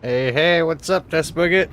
Hey, hey, what's up, Test Bucket?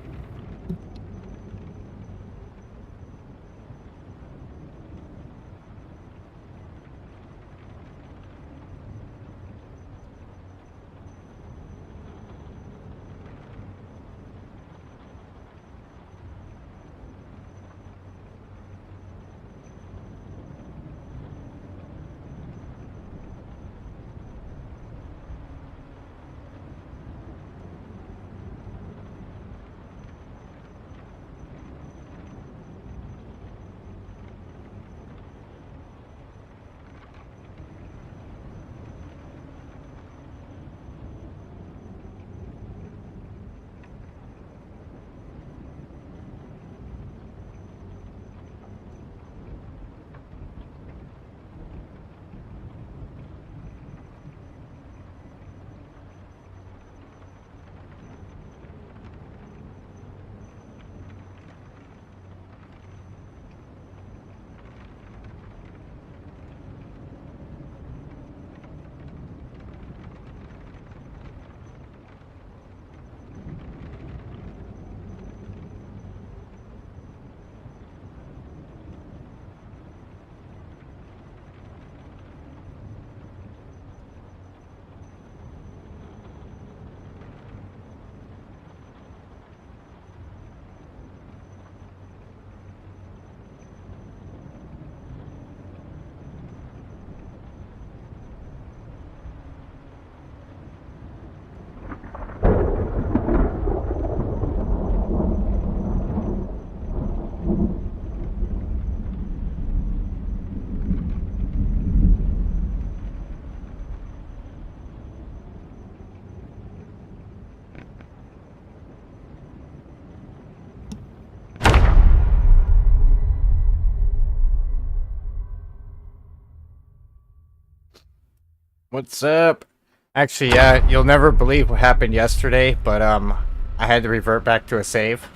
What's up? Actually, yeah, you'll never believe what happened yesterday, but I had to revert back to a save.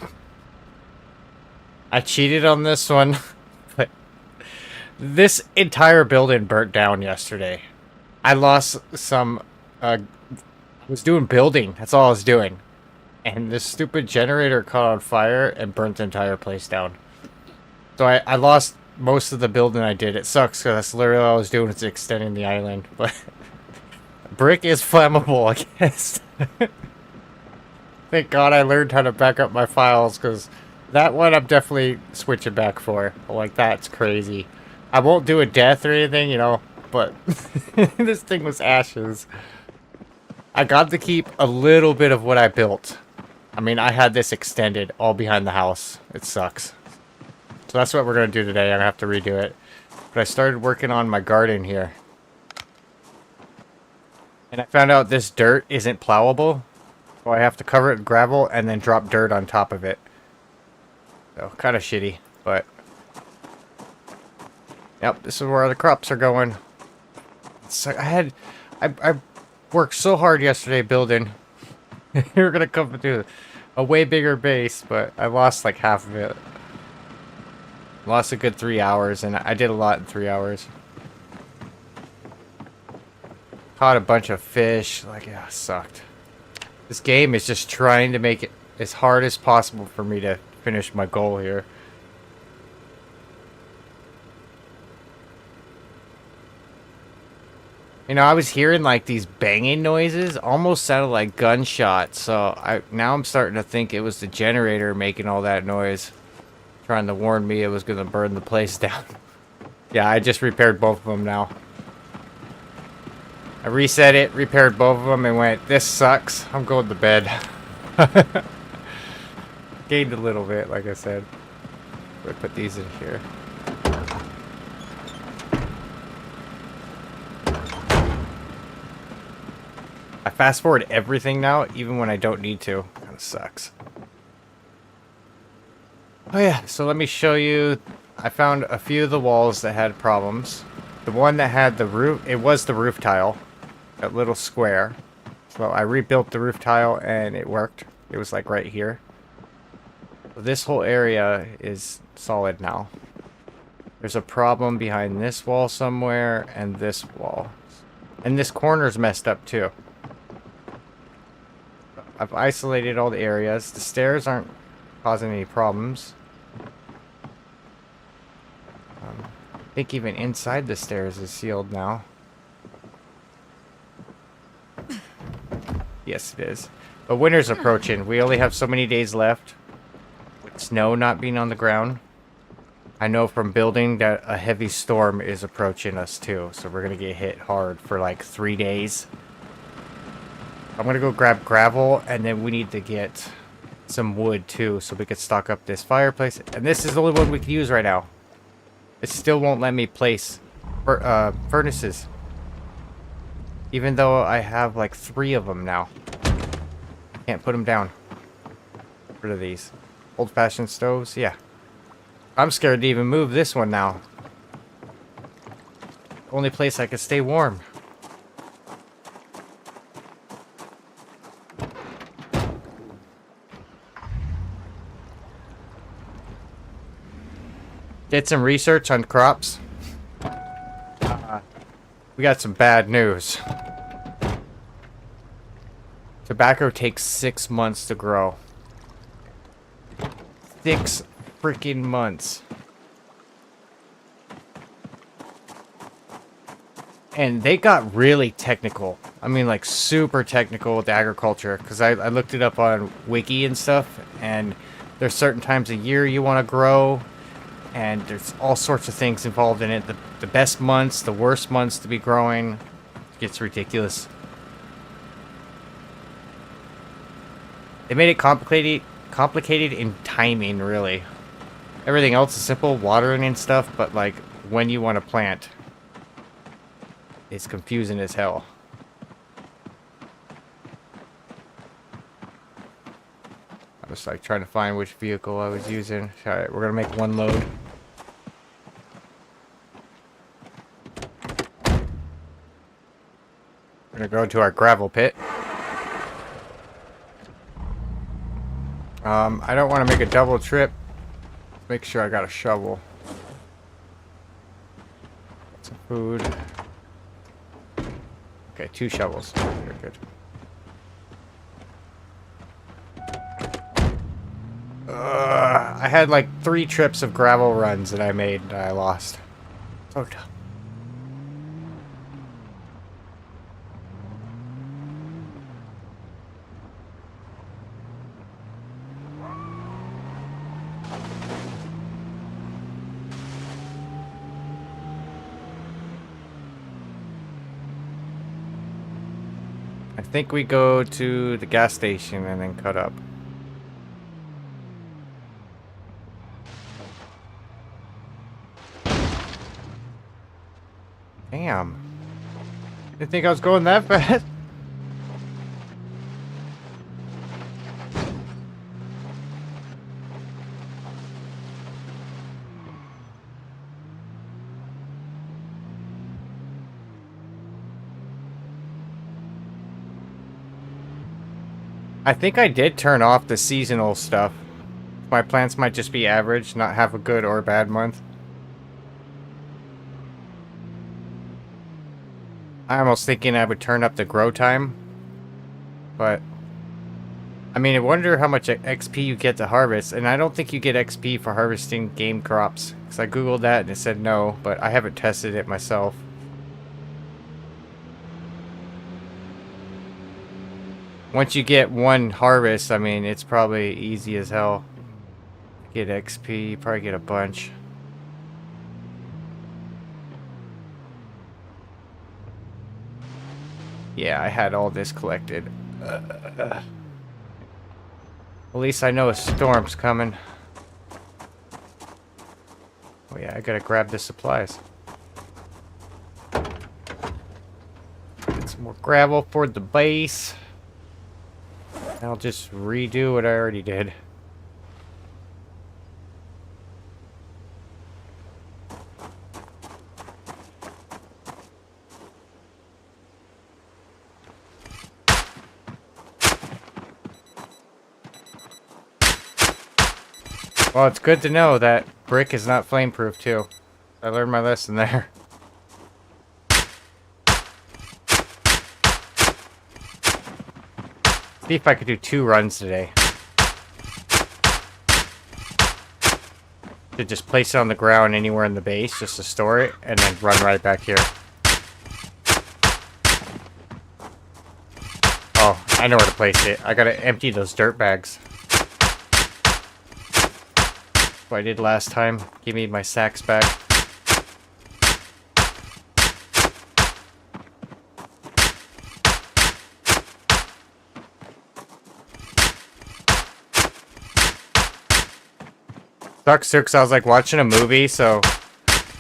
I cheated on this one, but this entire building burnt down yesterday. I lost some, I was doing building, that's all I was doing. And this stupid generator caught on fire and burnt the entire place down. So I lost most of the building I did. It sucks, because that's literally all I was doing was extending the island, but... Brick is flammable, I guess. Thank God I learned how to back up my files, because that one I'm definitely switching back for. Like, that's crazy. I won't do a death or anything, you know, but this thing was ashes. I got to keep a little bit of what I built. I mean, I had this extended all behind the house. It sucks. So that's what we're going to do today. I'm going to have to redo it. But I started working on my garden here. And I found out this dirt isn't plowable. So I have to cover it with gravel and then drop dirt on top of it. So, kind of shitty, but... Yep, this is where the crops are going. So I worked so hard yesterday building. You're gonna come to a way bigger base, but I lost like half of it. Lost a good 3 hours, and I did a lot in 3 hours. Caught a bunch of fish. Like, yeah, sucked. This game is just trying to make it as hard as possible for me to finish my goal here. You know, I was hearing like these banging noises, almost sounded like gunshots. So now I'm starting to think it was the generator making all that noise, trying to warn me it was gonna burn the place down. Yeah, I just repaired both of them now. I reset it, repaired both of them, and went, this sucks. I'm going to bed. Gained a little bit, like I said. I put these in here. I fast forward everything now, even when I don't need to. Kind of sucks. Oh yeah, so let me show you. I found a few of the walls that had problems. The one that had the roof, it was the roof tile. That little square. So I rebuilt the roof tile and it worked. It was like right here. So this whole area is solid now. There's a problem behind this wall somewhere and this wall. And this corner's messed up too. I've isolated all the areas. The stairs aren't causing any problems. I think even inside the stairs is sealed now. Yes, it is. But winter's approaching. We only have so many days left. With snow not being on the ground. I know from building that a heavy storm is approaching us too. So we're going to get hit hard for like 3 days. I'm going to go grab gravel, and then we need to get some wood too, so we can stock up this fireplace. And this is the only one we can use right now. It still won't let me place furnaces. Even though I have like 3 of them now. Can't put them down. Get rid of these. Old-fashioned stoves, yeah. I'm scared to even move this one now. Only place I can stay warm. Did some research on crops. We got some bad news. Tobacco takes 6 months to grow. 6 freaking months. And they got really technical. I mean, like, super technical with agriculture. Because I looked it up on Wiki and stuff. And there's certain times a year you want to grow. And there's all sorts of things involved in it. The best months, the worst months to be growing. It gets ridiculous. They made it complicated in timing, really. Everything else is simple, watering and stuff, but like when you want to plant, it's confusing as hell. I was like trying to find which vehicle I was using. Alright, we're gonna make one load. We're gonna go to our gravel pit. I don't want to make a double trip. Make sure I got a shovel. Some food. Okay, 2 shovels. Very good. I had like 3 trips of gravel runs that I made that I lost. So dumb. I think we go to the gas station and then cut up. Damn. Didn't think I was going that fast. I think I did turn off the seasonal stuff. My plants might just be average, not have a good or bad month. I'm almost thinking I would turn up the grow time. But, I mean, I wonder how much XP you get to harvest. And I don't think you get XP for harvesting game crops. Because I googled that and it said no, but I haven't tested it myself. Once you get one harvest, I mean, it's probably easy as hell. Get XP, you probably get a bunch. Yeah, I had all this collected. At least I know a storm's coming. Oh yeah, I gotta grab the supplies. Get some more gravel for the base. I'll just redo what I already did. Well, it's good to know that brick is not flameproof too. I learned my lesson there. See if I could do 2 runs today. To just place it on the ground anywhere in the base, just to store it, and then run right back here. Oh, I know where to place it. I gotta empty those dirt bags. What I did last time. Give me my sacks back. Sucks too, because I was like watching a movie, so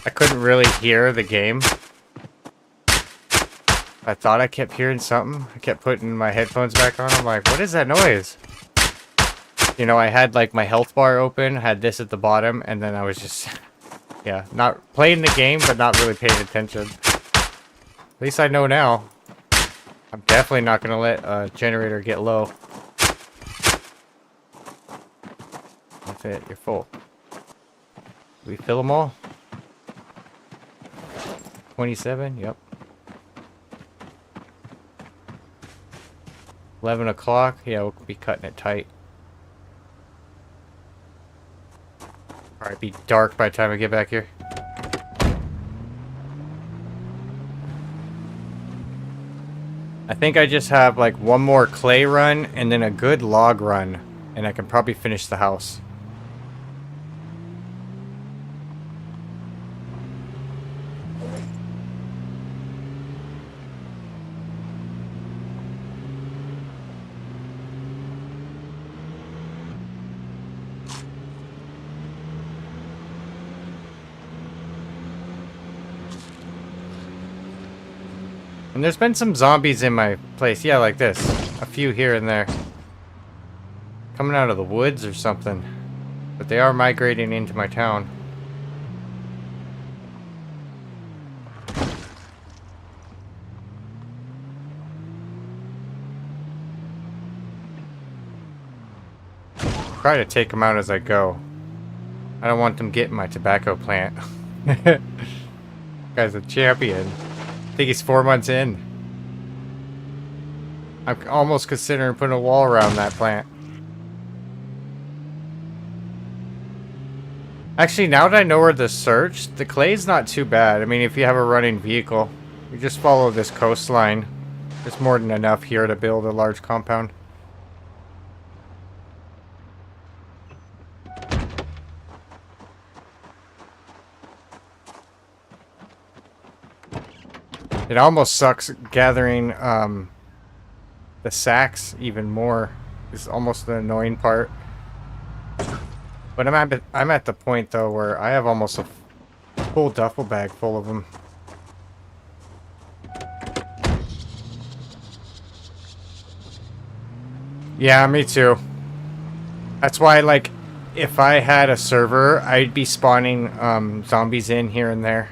I couldn't really hear the game. I thought I kept hearing something. I kept putting my headphones back on. I'm like, what is that noise? You know, I had like my health bar open, had this at the bottom, and then I was just, yeah, not playing the game, but not really paying attention. At least I know now. I'm definitely not going to let a generator get low. That's it, you're full. Did we fill them all? 27, yep. 11 o'clock, yeah, we'll be cutting it tight. Alright, be dark by the time I get back here. I think I just have like one more clay run and then a good log run, and I can probably finish the house. And there's been some zombies in my place. Yeah, like this. A few here and there. Coming out of the woods or something. But they are migrating into my town. Try to take them out as I go. I don't want them getting my tobacco plant. Guy's a champion. I think he's 4 months in. I'm almost considering putting a wall around that plant. Actually, now that I know where to search, the clay's not too bad. I mean, if you have a running vehicle, you just follow this coastline. There's more than enough here to build a large compound. It almost sucks gathering the sacks even more. It's almost the annoying part. But I'm at the point though where I have almost a full duffel bag full of them. Yeah, me too. That's why, like, if I had a server, I'd be spawning zombies in here and there.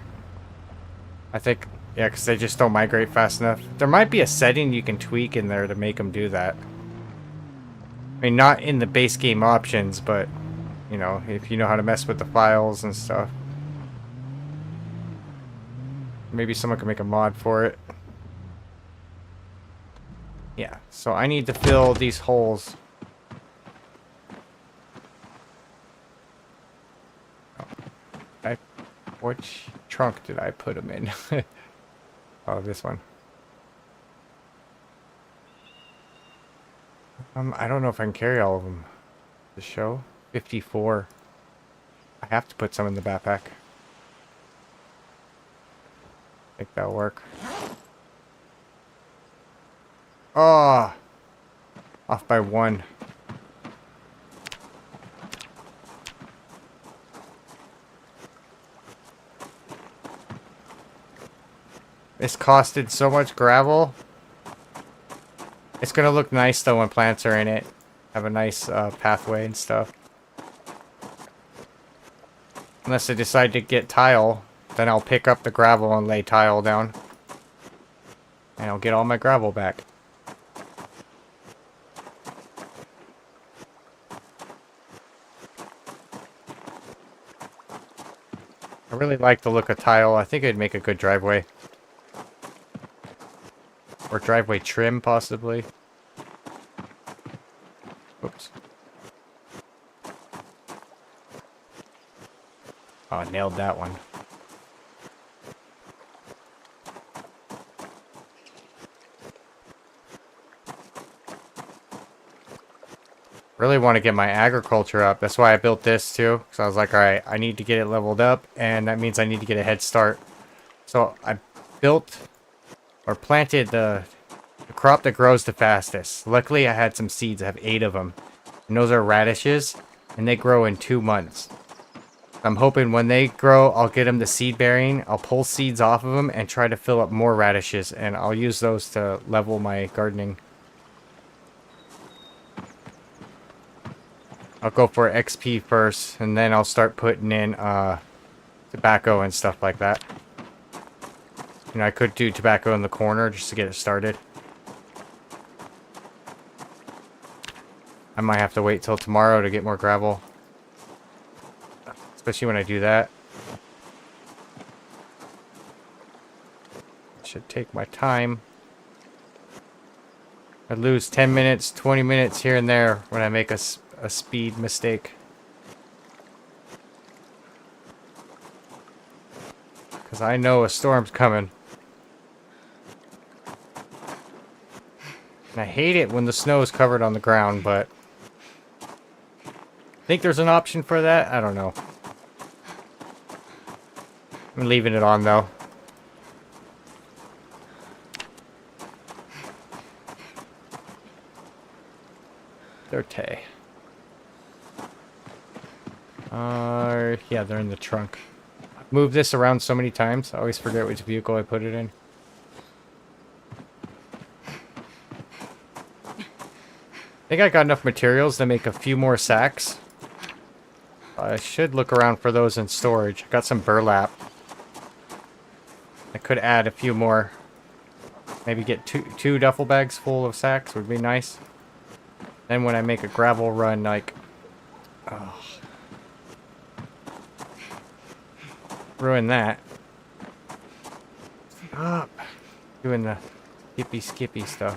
I think. Yeah, because they just don't migrate fast enough. There might be a setting you can tweak in there to make them do that. I mean, not in the base game options, but, you know, if you know how to mess with the files and stuff. Maybe someone can make a mod for it. Yeah, so I need to fill these holes. Which trunk did I put them in? Oh, this one. I don't know if I can carry all of them. The show? 54. I have to put some in the backpack. I think that'll work. Oh! Off by 1. This costed so much gravel. It's gonna look nice though when plants are in it. Have a nice pathway and stuff. Unless I decide to get tile, then I'll pick up the gravel and lay tile down. And I'll get all my gravel back. I really like the look of tile. I think it'd make a good driveway. Or driveway trim, possibly. Oh, I nailed that one. Really want to get my agriculture up. That's why I built this too. Because I was like, alright, I need to get it leveled up. And that means I need to get a head start. So I built or planted the crop that grows the fastest. Luckily, I had some seeds. I have 8 of them. And those are radishes. And they grow in 2 months. I'm hoping when they grow, I'll get them to seed bearing. I'll pull seeds off of them and try to fill up more radishes. And I'll use those to level my gardening. I'll go for XP first, and then I'll start putting in tobacco and stuff like that. You know, I could do tobacco in the corner just to get it started. I might have to wait till tomorrow to get more gravel. Especially when I do that. Should take my time. I lose 10 minutes, 20 minutes here and there when I make a speed mistake. Because I know a storm's coming. And I hate it when the snow is covered on the ground, but I think there's an option for that. I don't know. I'm leaving it on though. Dirty. Yeah, they're in the trunk. I've moved this around so many times, I always forget which vehicle I put it in. I think I got enough materials to make a few more sacks. I should look around for those in storage. I got some burlap. I could add a few more. Maybe get two duffel bags full of sacks would be nice. Then when I make a gravel run, like... Oh. Ruin that. Stop doing the skippy stuff.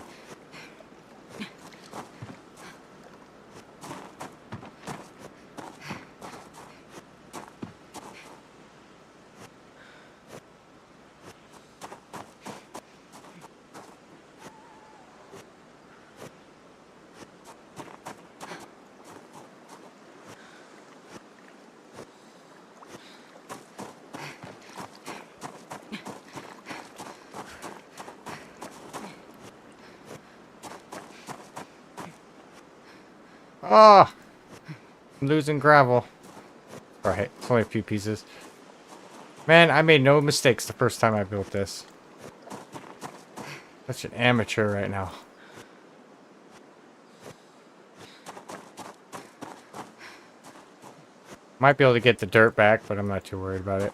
Oh! I'm losing gravel. Alright, it's only a few pieces. Man, I made no mistakes the first time I built this. Such an amateur right now. Might be able to get the dirt back, but I'm not too worried about it.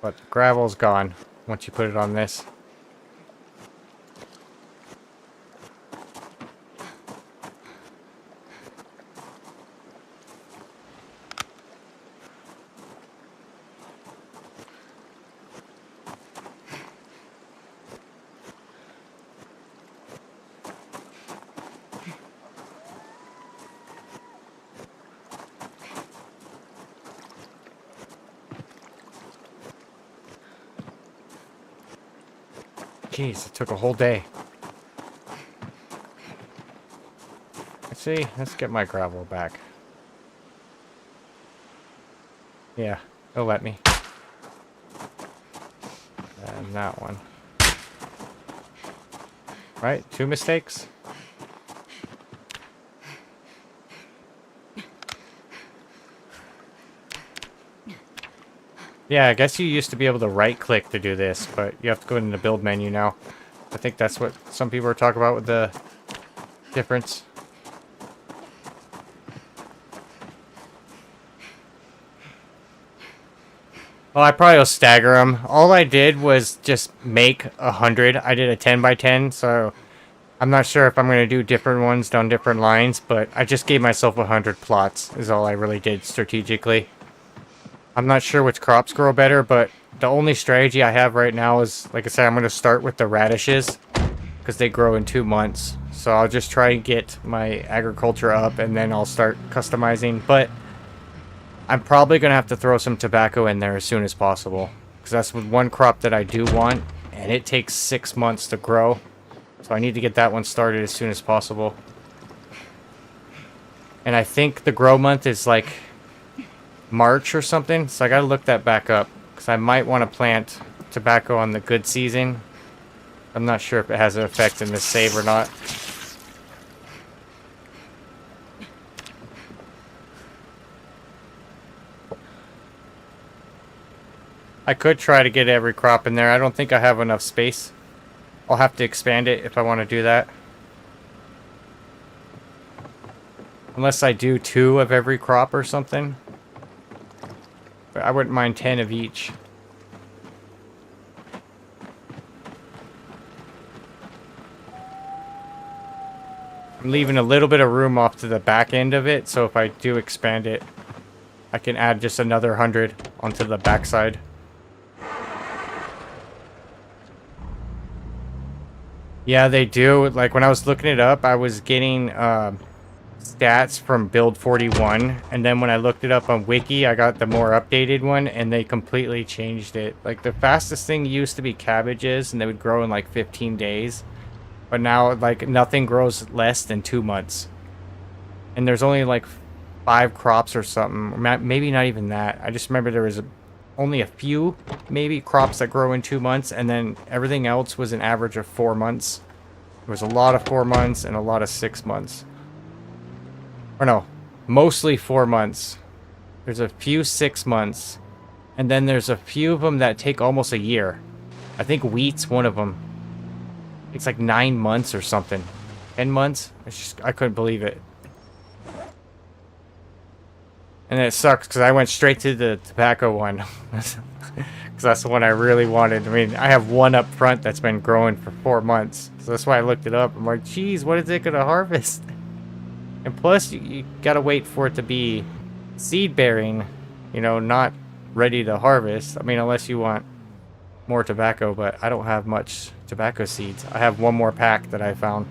But the gravel's gone once you put it on this. Jeez, it took a whole day. Let's see. Let's get my gravel back. Yeah, it'll let me. And that one. Right? 2 mistakes? Yeah, I guess you used to be able to right-click to do this, but you have to go in the build menu now. I think that's what some people are talking about with the difference. Well, I probably will stagger them. All I did was just make 100. I did a 10 by 10, so I'm not sure if I'm going to do different ones down different lines, but I just gave myself 100 plots is all I really did strategically. I'm not sure which crops grow better, but the only strategy I have right now is, like I said, I'm going to start with the radishes because they grow in 2 months. So I'll just try and get my agriculture up and then I'll start customizing. But I'm probably going to have to throw some tobacco in there as soon as possible. Because that's one crop that I do want. And it takes 6 months to grow. So I need to get that one started as soon as possible. And I think the grow month is like March or something. So I got to look that back up. Because I might want to plant tobacco on the good season. I'm not sure if it has an effect in this save or not. I could try to get every crop in there. I don't think I have enough space. I'll have to expand it if I want to do that. Unless I do 2 of every crop or something. But I wouldn't mind 10 of each. I'm leaving a little bit of room off to the back end of it, so if I do expand it, I can add just another 100 onto the backside. Yeah, they do. Like, when I was looking it up, I was getting stats from build 41, and then when I looked it up on Wiki, I got the more updated one, and they completely changed it. Like, the fastest thing used to be cabbages, and they would grow in, like, 15 days. But now, like, nothing grows less than 2 months. And there's only, like, 5 crops or something. Maybe not even that. I just remember there was only a few, maybe, crops that grow in 2 months, and then everything else was an average of 4 months. There was a lot of 4 months and a lot of 6 months. Or no, mostly 4 months. There's a few 6 months. And then there's a few of them that take almost a year. I think wheat's one of them. It's like 9 months or something. 10 months? I couldn't believe it. And it sucks because I went straight to the tobacco one. Because that's the one I really wanted. I mean, I have one up front that's been growing for 4 months. So that's why I looked it up. I'm like, geez, what is it going to harvest? And plus, you got to wait for it to be seed bearing. You know, not ready to harvest. I mean, unless you want more tobacco. But I don't have much tobacco seeds. I have one more pack that I found.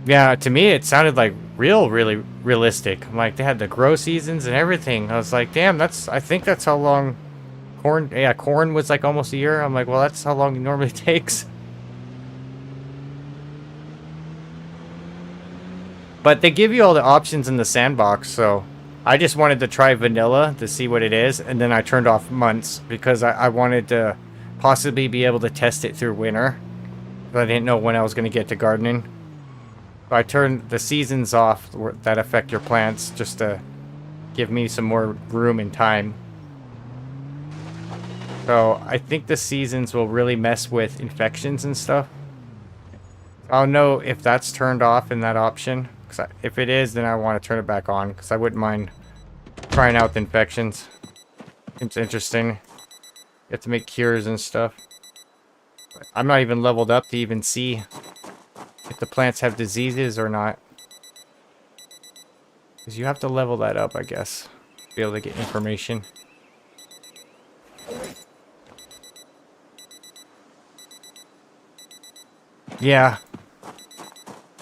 Yeah, to me it sounded like really realistic. Like they had the grow seasons and everything. I was like, damn, I think that's how long corn was like almost a year. I'm like, well, that's how long it normally takes. But they give you all the options in the sandbox, so I just wanted to try vanilla to see what it is, and then I turned off months because I wanted to possibly be able to test it through winter. But I didn't know when I was going to get to gardening. So I turned the seasons off that affect your plants just to give me some more room and time. So I think the seasons will really mess with infections and stuff. I'll know if that's turned off in that option. If it is, then I want to turn it back on because I wouldn't mind trying out the infections. It's interesting. You have to make cures and stuff. I'm not even leveled up to even see if the plants have diseases or not. Because you have to level that up, I guess, to be able to get information. Yeah.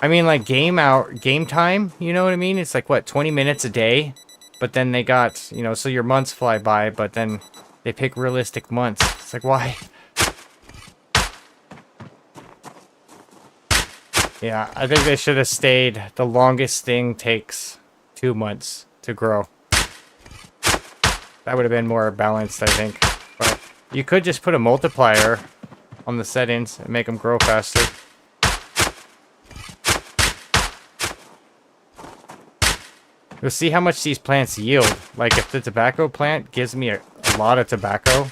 I mean, like, game time, you know what I mean? It's like, what, 20 minutes a day? But then they got, you know, so your months fly by, but then they pick realistic months. It's like, why? Yeah, I think they should have stayed. The longest thing takes 2 months to grow. That would have been more balanced, I think. But you could just put a multiplier on the settings and make them grow faster. You'll see how much these plants yield. Like, if the tobacco plant gives me a lot of tobacco,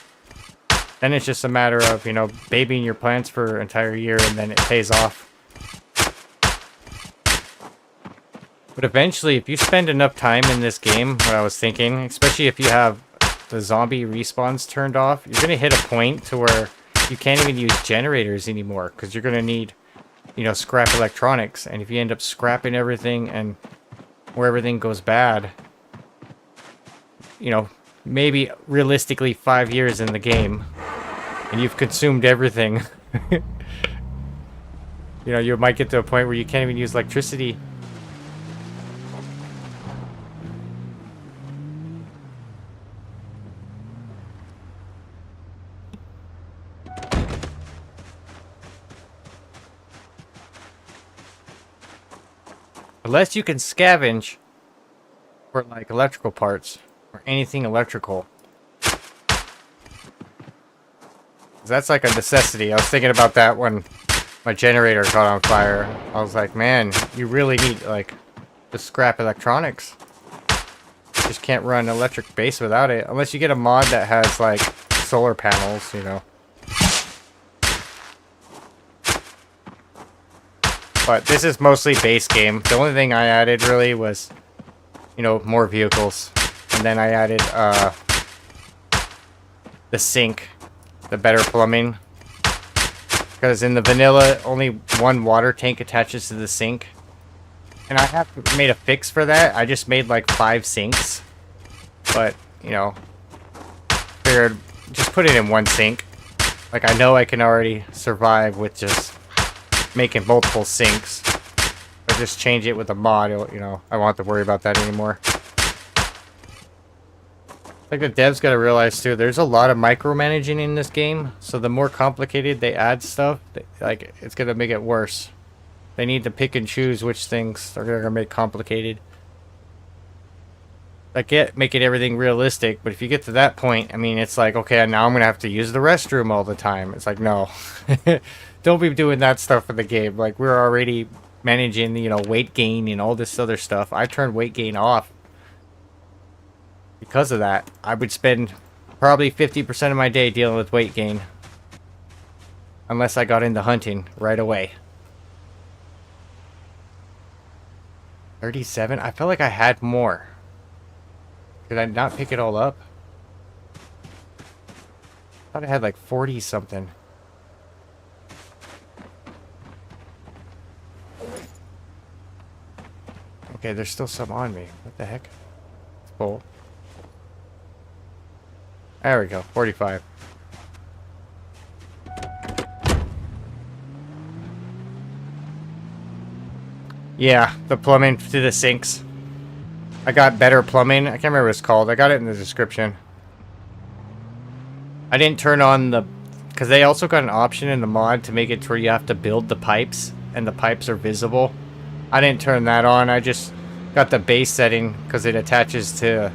then it's just a matter of, you know, babying your plants for an entire year and then it pays off. But eventually, if you spend enough time in this game, what I was thinking, especially if you have the zombie respawns turned off, you're going to hit a point to where you can't even use generators anymore because you're going to need, you know, scrap electronics. And if you end up scrapping everything and where everything goes bad, you know, maybe realistically 5 years in the game and you've consumed everything. You know, you might get to a point where you can't even use electricity. Unless you can scavenge for like electrical parts or anything electrical. That's like a necessity. I was thinking about that when my generator caught on fire. I was like, man, you really need like to scrap electronics. Just can't run electric base without it. Unless you get a mod that has like solar panels, you know. But this is mostly base game. The only thing I added really was, you know, more vehicles. And then I added the sink, the better plumbing. Because in the vanilla, only one water tank attaches to the sink. And I have made a fix for that. I just made like 5 sinks. But, you know, figured just put it in one sink. Like, I know I can already survive with just making multiple sinks. If I just change it with a mod, you know, I won't have to worry about that anymore. Like the devs gotta realize too, there's a lot of micromanaging in this game. So the more complicated they add stuff, like it's gonna make it worse. They need to pick and choose which things are gonna make complicated. I get making everything realistic, but if you get to that point, I mean, it's like, okay, now I'm gonna have to use the restroom all the time. It's like, no. Don't be doing that stuff in the game. Like, we're already managing, you know, weight gain and all this other stuff. I turned weight gain off. Because of that, I would spend probably 50% of my day dealing with weight gain. Unless I got into hunting right away. 37? I felt like I had more. Did I not pick it all up? I thought I had like 40 something. Okay, there's still some on me. What the heck? It's full. There we go, 45. Yeah, the plumbing to the sinks. I got better plumbing. I can't remember what it's called. I got it in the description. I didn't turn on the... Because they also got an option in the mod to make it to where you have to build the pipes. And the pipes are visible. I didn't turn that on. I just got the base setting because it attaches to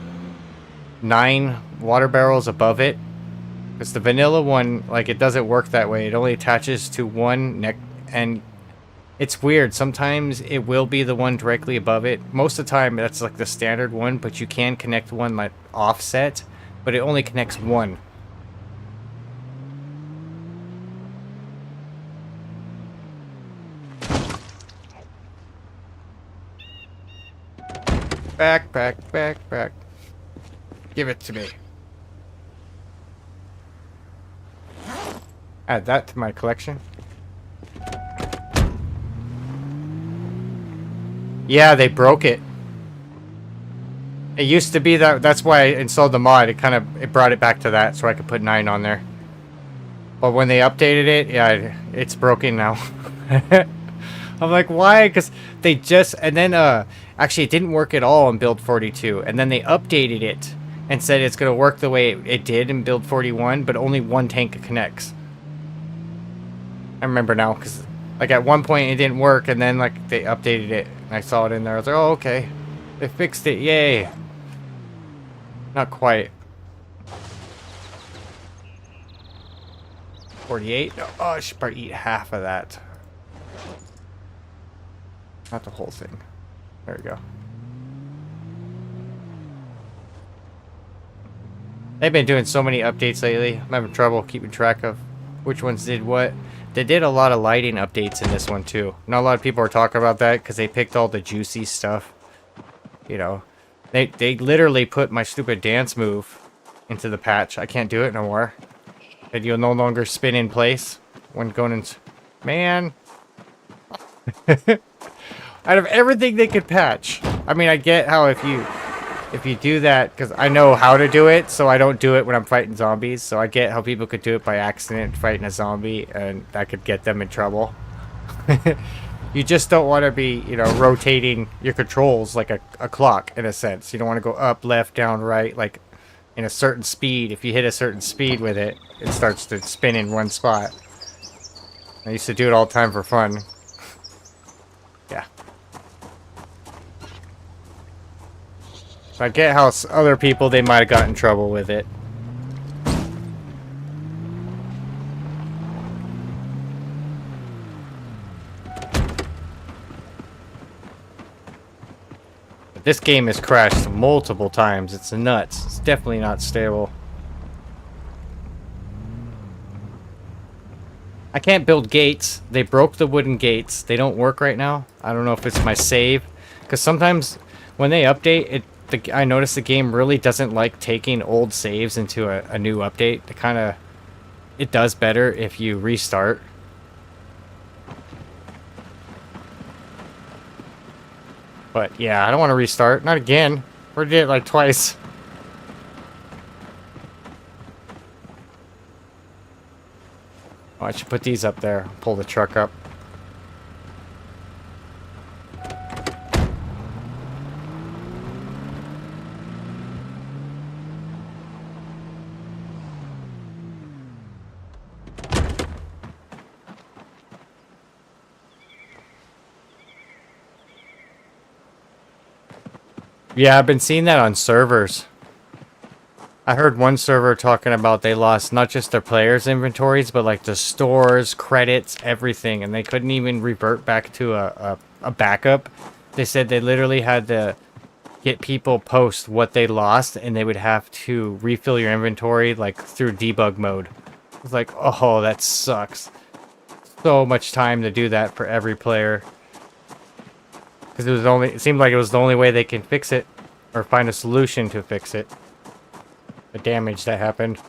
9 water barrels above it. Because the vanilla one, like, it doesn't work that way. It only attaches to one neck, and it's weird. Sometimes it will be the one directly above it. Most of the time, that's like the standard one, but you can connect one like offset, but it only connects one. Back, back, back, back. Give it to me. Add that to my collection. Yeah, they broke it. It used to be that. That's why I installed the mod. It brought it back to that, so I could put 9 on there. But when they updated it, yeah, it's broken now. I'm like, why? Because they just... And then, actually, it didn't work at all in build 42. And then they updated it and said it's going to work the way it did in build 41, but only one tank connects. I remember now, because, like, at one point it didn't work, and then, like, they updated it. And I saw it in there. I was like, oh, okay. They fixed it. Yay. Not quite. 48? Oh, I should probably eat half of that. Not the whole thing. There we go. They've been doing so many updates lately. I'm having trouble keeping track of which ones did what. They did a lot of lighting updates in this one too. Not a lot of people are talking about that because they picked all the juicy stuff. You know, they literally put my stupid dance move into the patch. I can't do it no more. And you'll no longer spin in place when going in. Man. Out of everything they could patch. I mean, I get how if you do that, because I know how to do it, so I don't do it when I'm fighting zombies. So I get how people could do it by accident fighting a zombie, and that could get them in trouble. You just don't want to be, you know, rotating your controls like a clock in a sense. You don't want to go up, left, down, right, like in a certain speed. If you hit a certain speed with it, it starts to spin in one spot. I used to do it all the time for fun. Yeah. I get how other people, they might have gotten in trouble with it. But this game has crashed multiple times. It's nuts. It's definitely not stable. I can't build gates. They broke the wooden gates. They don't work right now. I don't know if it's my save. Because sometimes when they update, I notice the game really doesn't like taking old saves into a new update. It does better if you restart. But yeah, I don't want to restart. Not again. We did it like twice. Oh, I should put these up there. Pull the truck up. Yeah, I've been seeing that on servers. I heard one server talking about they lost not just their players' inventories, but like the stores, credits, everything, and they couldn't even revert back to a backup. They said they literally had to get people post what they lost, and they would have to refill your inventory like through debug mode. It's like, oh, that sucks. So much time to do that for every player. Because it seemed like it was the only way they can fix it, or find a solution to fix it. The damage that happened.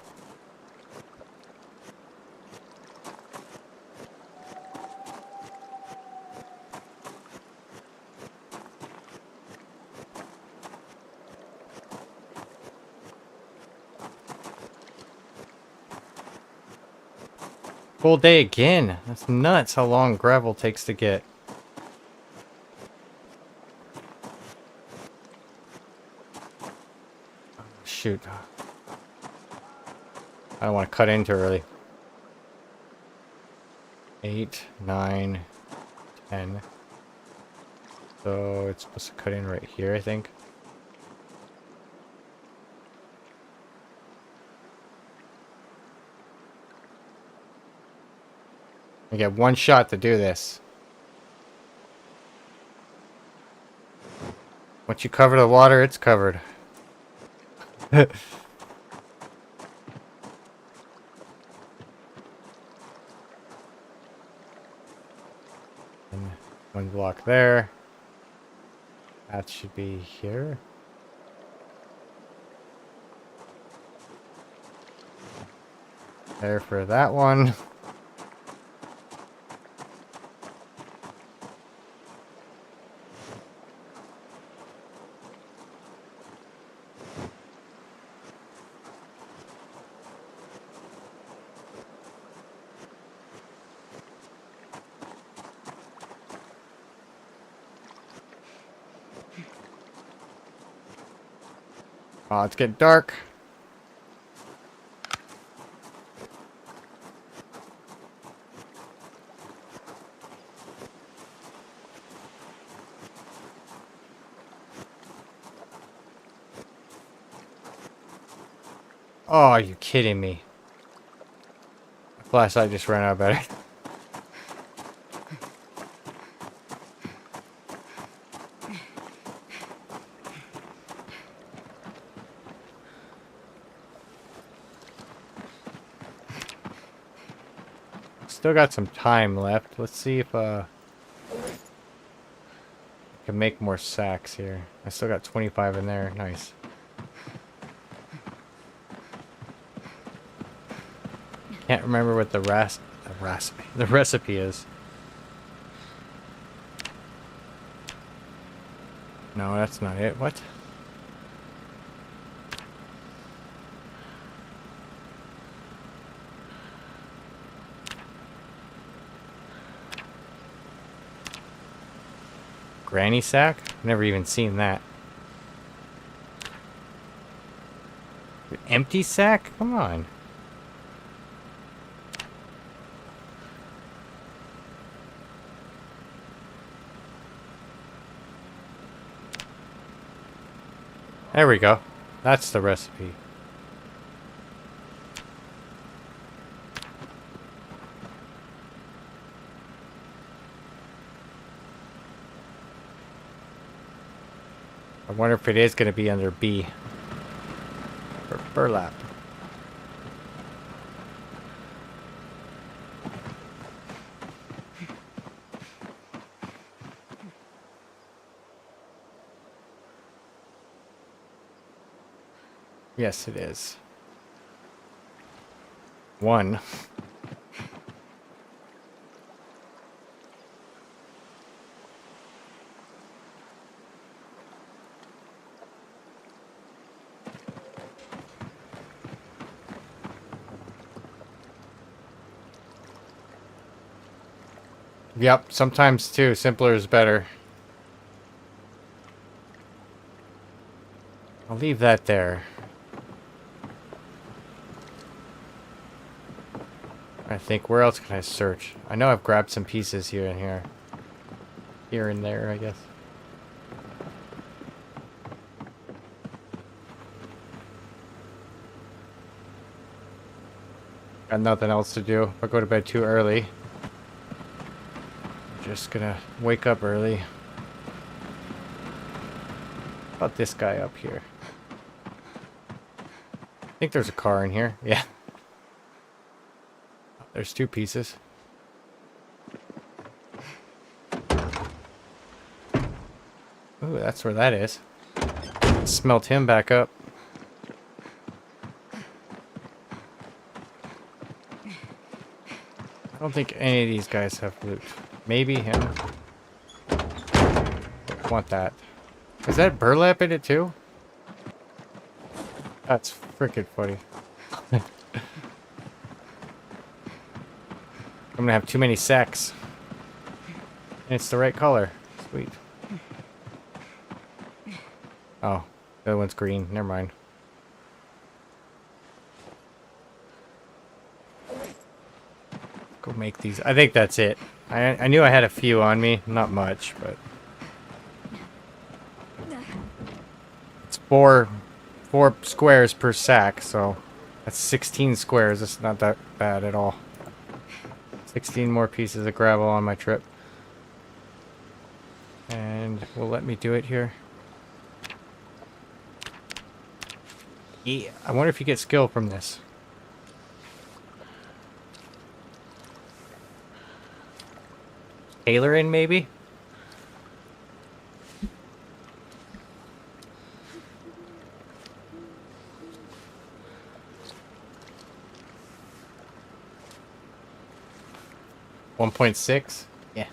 Full day again. That's nuts how long gravel takes to get. Shoot. I don't want to cut in too early. 8, 9, 10. So it's supposed to cut in right here, I think. I get one shot to do this. Once you cover the water, it's covered. And one block there. That should be here. There for that one. Oh, it's getting dark. Oh, are you kidding me? Flashlight just ran out of battery. Still got some time left. Let's see if I can make more sacks here. I still got 25 in there. Nice. Can't remember what the recipe is. No, that's not it. What? Granny sack? Never even seen that. Empty sack? Come on. There we go. That's the recipe. I wonder if it is going to be under B. Or burlap. Yes, it is. 1. Yep, sometimes too, simpler is better. I'll leave that there. I think, where else can I search? I know I've grabbed some pieces here and here. Here and there, I guess. Got nothing else to do. If I go to bed too early, I'm just gonna wake up early. How about this guy up here? I think there's a car in here. Yeah. There's 2 pieces. Ooh, that's where that is. Smelt him back up. I don't think any of these guys have loot. Maybe him. Don't want that. Is that burlap in it too? That's freaking funny. I'm gonna have too many sacks. And it's the right color. Sweet. Oh, the other one's green. Never mind. Go make these. I think that's it. I knew I had a few on me. Not much, but... It's four squares per sack, so... That's 16 squares. It's not that bad at all. 16 more pieces of gravel on my trip. And will let me do it here. Yeah, I wonder if you get skill from this. Tailoring, maybe? $1.6? Yeah.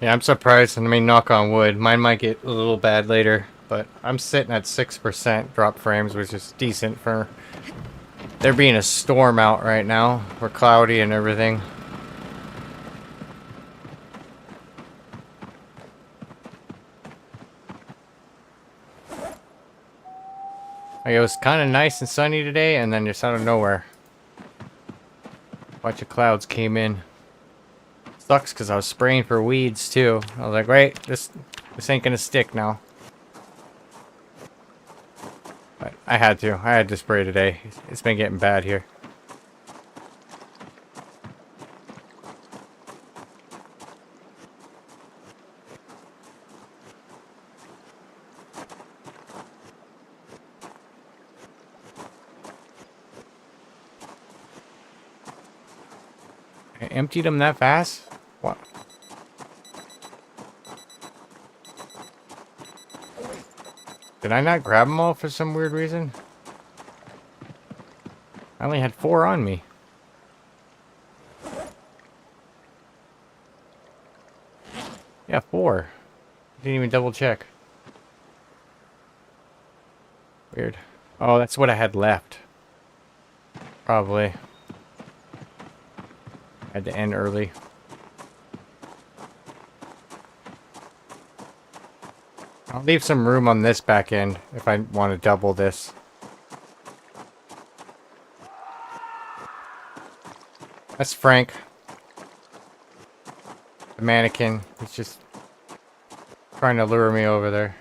Yeah, I'm surprised. I mean, knock on wood. Mine might get a little bad later, but I'm sitting at 6% drop frames, which is decent for there being a storm out right now. We're cloudy and everything. Like, it was kind of nice and sunny today, and then just out of nowhere, a bunch of clouds came in. Sucks because I was spraying for weeds too. I was like, right, this ain't gonna stick now. But I had to spray today. It's been getting bad here. I emptied them that fast? What? Did I not grab them all for some weird reason? I only had 4 on me. Yeah, 4. Didn't even double check. Weird. Oh, that's what I had left. Probably. Had to end early. I'll leave some room on this back end if I want to double this. That's Frank. The mannequin. He's just trying to lure me over there.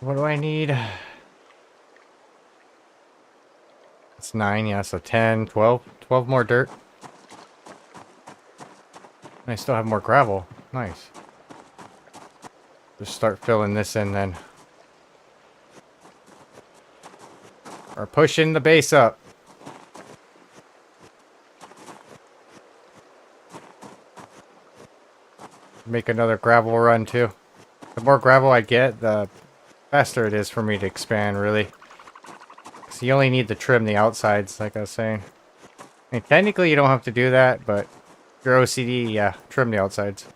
What do I need? It's 9, yeah, so 10, 12. 12 more dirt. And I still have more gravel. Nice. Just start filling this in then. Or pushing the base up. Make another gravel run too. The more gravel I get, the faster it is for me to expand, really. So you only need to trim the outsides, like I was saying. I mean, technically you don't have to do that, but if you're OCD, yeah, trim the outsides.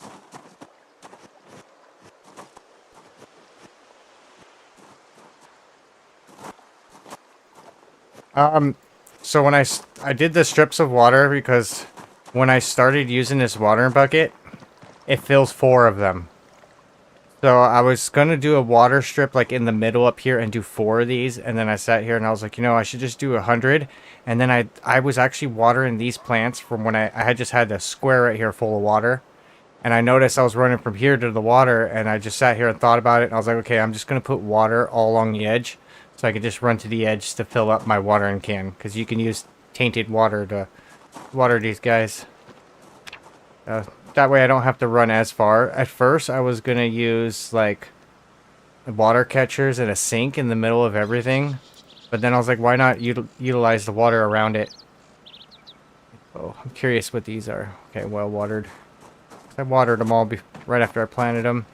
So when I did the strips of water because when I started using this watering bucket, it fills 4 of them. So I was going to do a water strip like in the middle up here and do 4 of these. And then I sat here and I was like, you know, I should just do 100. And then I was actually watering these plants from when I had just had a square right here full of water. And I noticed I was running from here to the water and I just sat here and thought about it. And I was like, okay, I'm just going to put water all along the edge. So I could just run to the edge to fill up my watering can. Because you can use tainted water to water these guys. That way I don't have to run as far. At first, I was going to use, like, water catchers and a sink in the middle of everything. But then I was like, why not utilize the water around it? Oh, I'm curious what these are. Okay, well watered. I watered them all right after I planted them.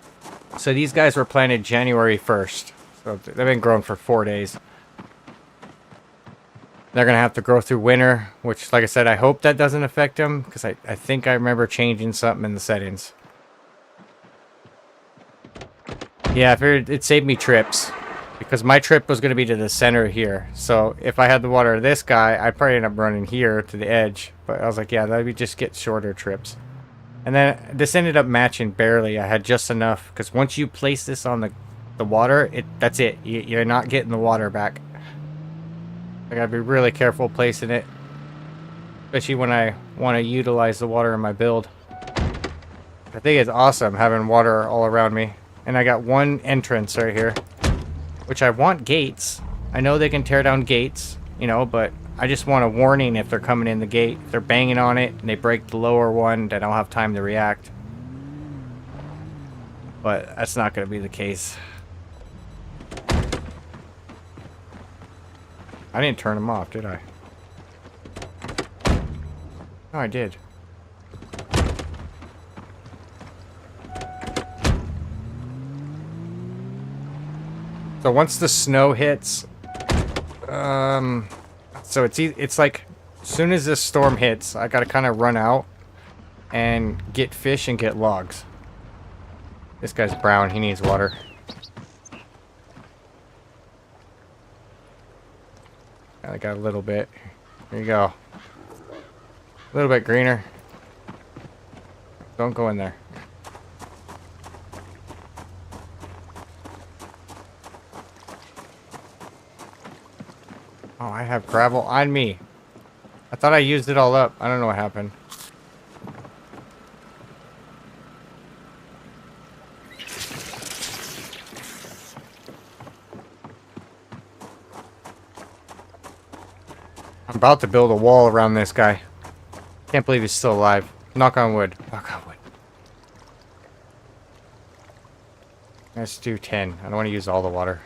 So these guys were planted January 1st. So they've been growing for 4 days. They're going to have to grow through winter, which, like I said, I hope that doesn't affect them, because I think I remember changing something in the settings. Yeah, I figured it saved me trips, because my trip was going to be to the center here. So if I had the water this guy, I'd probably end up running here to the edge. But I was like, yeah, that would just get shorter trips. And then this ended up matching barely. I had just enough, because once you place this on the water, that's it. You're not getting the water back. I gotta be really careful placing it, especially when I want to utilize the water in my build. I think it's awesome having water all around me. And I got one entrance right here, which I want gates. I know they can tear down gates, you know, but I just want a warning if they're coming in the gate. If they're banging on it and they break the lower one, then I'll have time to react. But that's not going to be the case. I didn't turn them off, did I? No, I did. So once the snow hits, so it's like as soon as this storm hits, I gotta kind of run out and get fish and get logs. This guy's brown, he needs water. I got a little bit. There you go. A little bit greener. Don't go in there. Oh, I have gravel on me. I thought I used it all up. I don't know what happened. about to build a wall around this guy. Can't believe he's still alive. Knock on wood. Knock on wood. Let's do 10. I don't want to use all the water.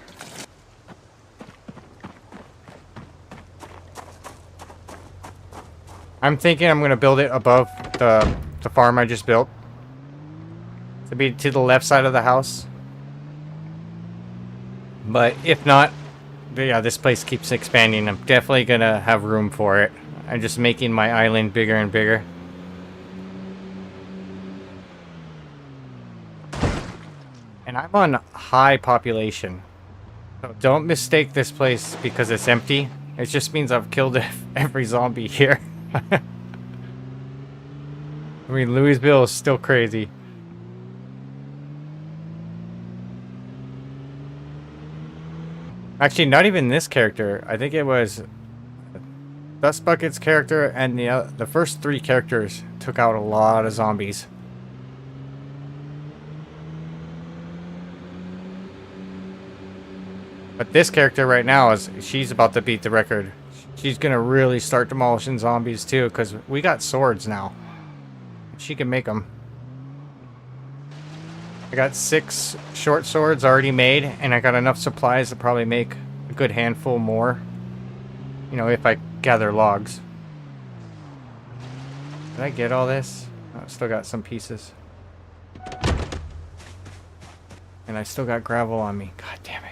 I'm thinking I'm going to build it above the farm I just built. To be to the left side of the house. But if not, yeah, this place keeps expanding. I'm definitely going to have room for it. I'm just making my island bigger and bigger. And I'm on high population. So don't mistake this place because it's empty. It just means I've killed every zombie here. I mean, Louisville is still crazy. Actually, not even this character. I think it was Dust Bucket's character, and the first 3 characters took out a lot of zombies. But this character right now she's about to beat the record. She's gonna really start demolishing zombies too, because we got swords now. She can make them. I got 6 short swords already made, and I got enough supplies to probably make a good handful more. You know, if I gather logs. Did I get all this? Oh, I still got some pieces. And I still got gravel on me. God damn it.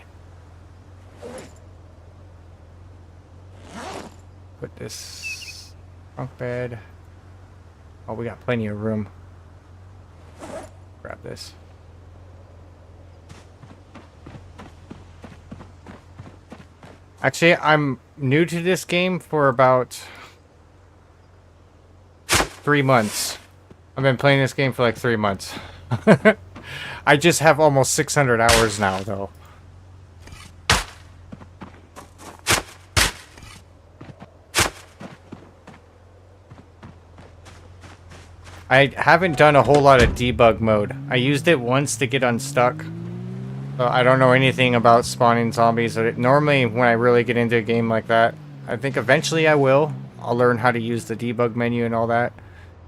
Put this bunk bed. Oh, we got plenty of room. Grab this. Actually, I'm new to this game for about 3 months. I've been playing this game for like 3 months. I just have almost 600 hours now, though. I haven't done a whole lot of debug mode. I used it once to get unstuck. So I don't know anything about spawning zombies. Normally, when I really get into a game like that, I think eventually I will. I'll learn how to use the debug menu and all that.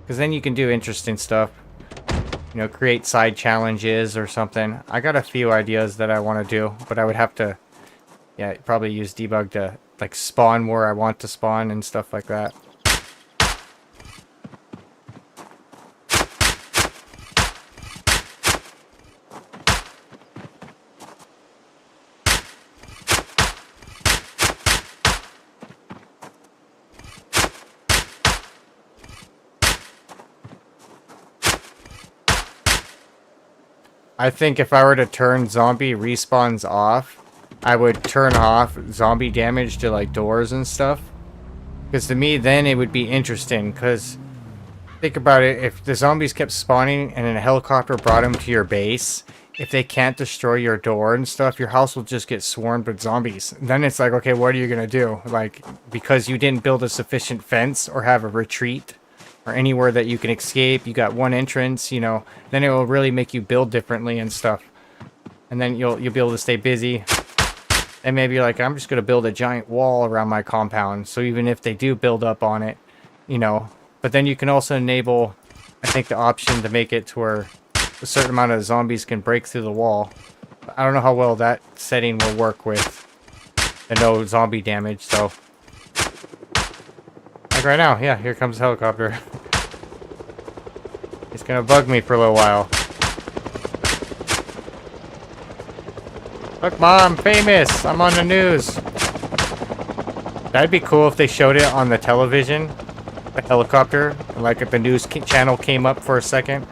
Because then you can do interesting stuff. You know, create side challenges or something. I got a few ideas that I want to do, but I would have to, yeah, probably use debug to like spawn where I want to spawn and stuff like that. I think if I were to turn zombie respawns off, I would turn off zombie damage to like doors and stuff. Because to me, then it would be interesting. Because think about it, if the zombies kept spawning and then a helicopter brought them to your base, if they can't destroy your door and stuff, your house will just get swarmed with zombies. Then it's like, okay, what are you going to do? Like, because you didn't build a sufficient fence or have a retreat or anywhere that you can escape, you got one entrance, you know, then it will really make you build differently and stuff. And then you'll be able to stay busy. And maybe you're like, I'm just going to build a giant wall around my compound. So even if they do build up on it, you know. But then you can also enable, I think, the option to make it to where a certain amount of zombies can break through the wall. I don't know how well that setting will work with the no zombie damage, so. Like right now, yeah, here comes the helicopter. He's gonna bug me for a little while. Look, Mom, I'm famous! I'm on the news! That'd be cool if they showed it on the television. The helicopter. Like if the news channel came up for a second.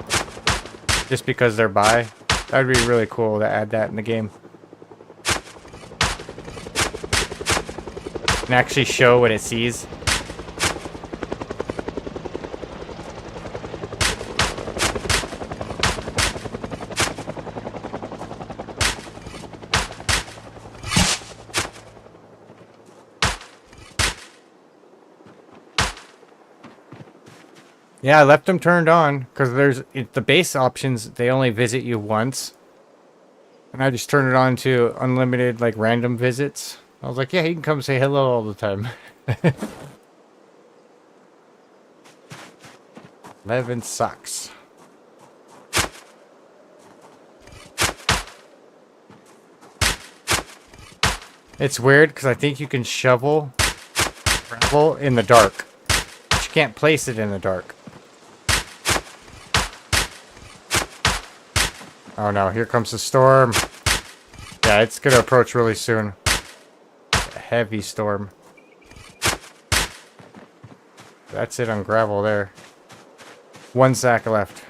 Just because they're by. That'd be really cool to add that in the game. And actually show what it sees. Yeah, I left them turned on because the base options, they only visit you once. And I just turned it on to unlimited, like, random visits. I was like, yeah, he can come say hello all the time. 11 sucks. It's weird because I think you can shovel gravel in the dark. But you can't place it in the dark. Oh no, here comes the storm. Yeah, it's gonna approach really soon. A heavy storm. That's it on gravel there. 1 sack left.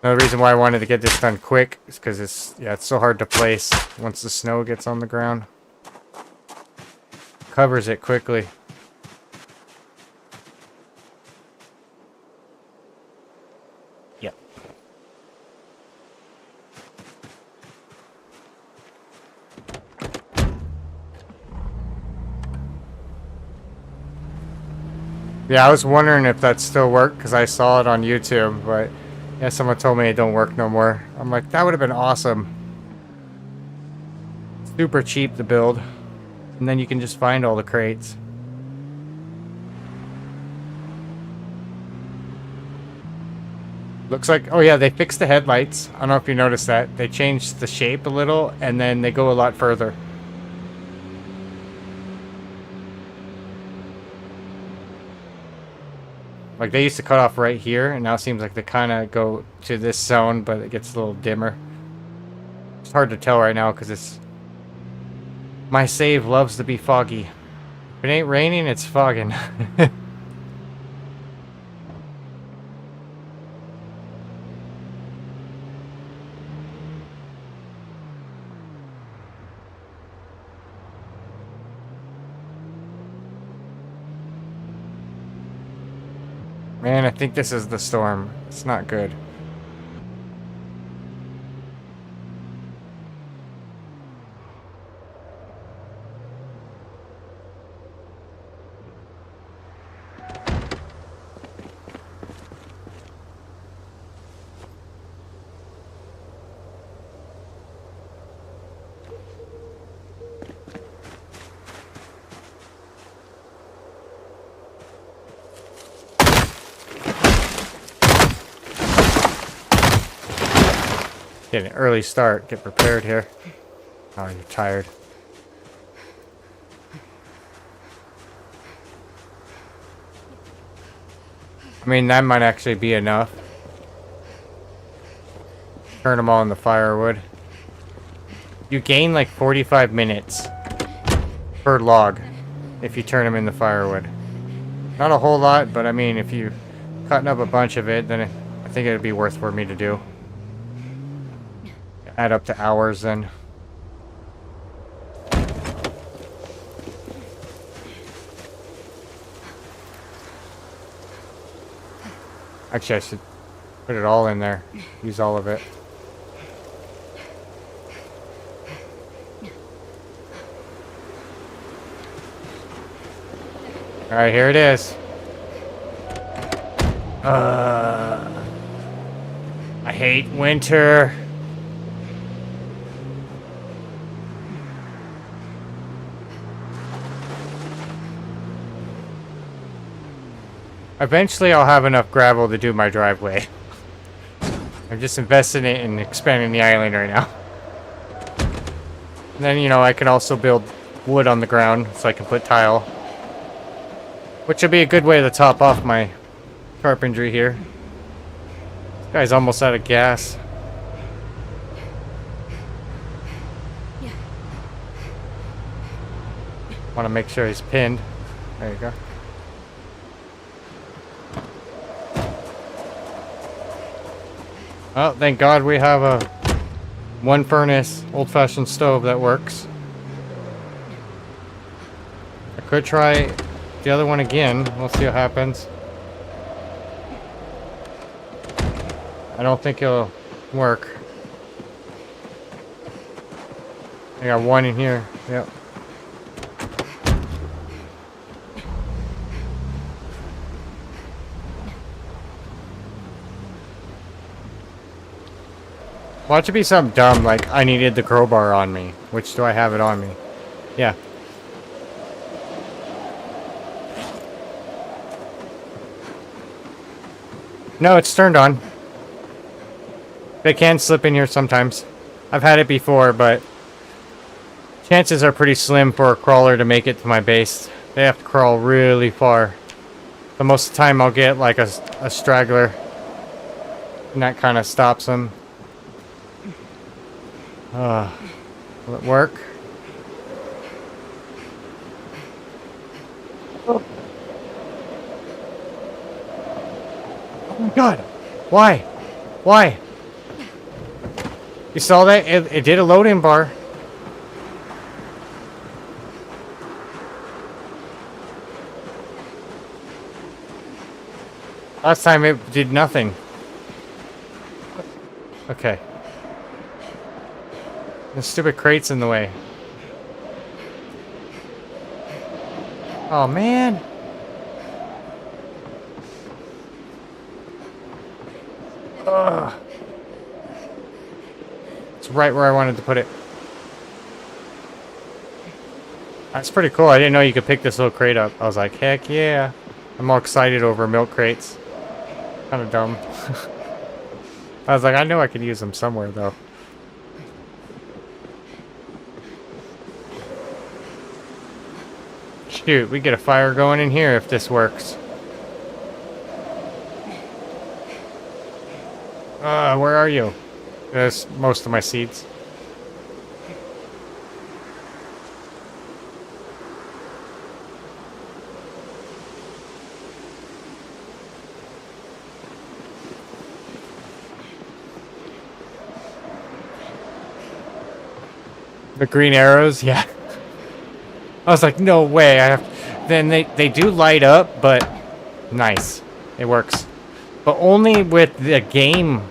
Another reason why I wanted to get this done quick is because it's so hard to place once the snow gets on the ground. Covers it quickly. Yep. Yeah, I was wondering if that still worked because I saw it on YouTube, but yeah, someone told me it don't work no more. I'm like, that would have been awesome. Super cheap to build. And then you can just find all the crates. Looks like, oh yeah, they fixed the headlights. I don't know if you noticed that. They changed the shape a little, and then they go a lot further. Like, they used to cut off right here, and now it seems like they kind of go to this zone, but it gets a little dimmer. It's hard to tell right now, because it's... My save loves to be foggy. If it ain't raining, it's fogging. Man, I think this is the storm. It's not good. Get an early start. Get prepared here. Oh, you're tired. I mean, that might actually be enough. Turn them all in the firewood. You gain like 45 minutes per log if you turn them in the firewood. Not a whole lot, but I mean, if you're cutting up a bunch of it, then I think it would be worth for me to do. Add up to hours then. Actually, I should put it all in there. Use all of it. Alright, here it is. I hate winter. Eventually, I'll have enough gravel to do my driveway. I'm just investing it in expanding the island right now. And then, you know, I can also build wood on the ground so I can put tile. Which will be a good way to top off my carpentry here. This guy's almost out of gas. Want to make sure he's pinned. There you go. Oh, thank God we have a one furnace old-fashioned stove that works. I could try the other one again. We'll see what happens. I don't think it'll work. I got one in here. Yep. Watch it be something dumb like I needed the crowbar on me. Which do I have it on me? Yeah. No, it's turned on. They can slip in here sometimes. I've had it before, but chances are pretty slim for a crawler to make it to my base. They have to crawl really far. So most of the time I'll get like a straggler. And that kind of stops them. Will it work? Oh my god! Why? Why? You saw that? It did a load-in bar. Last time it did nothing. Okay. The stupid crate's in the way. Oh man. Ugh. It's right where I wanted to put it. That's pretty cool. I didn't know you could pick this little crate up. I was like, heck yeah. I'm all excited over milk crates. Kind of dumb. I was like, I know I could use them somewhere though. Shoot, we get a fire going in here if this works. Where are you? There's most of my seeds. The green arrows, yeah. I was like, no way. Then they do light up, but nice. It works. But only with the game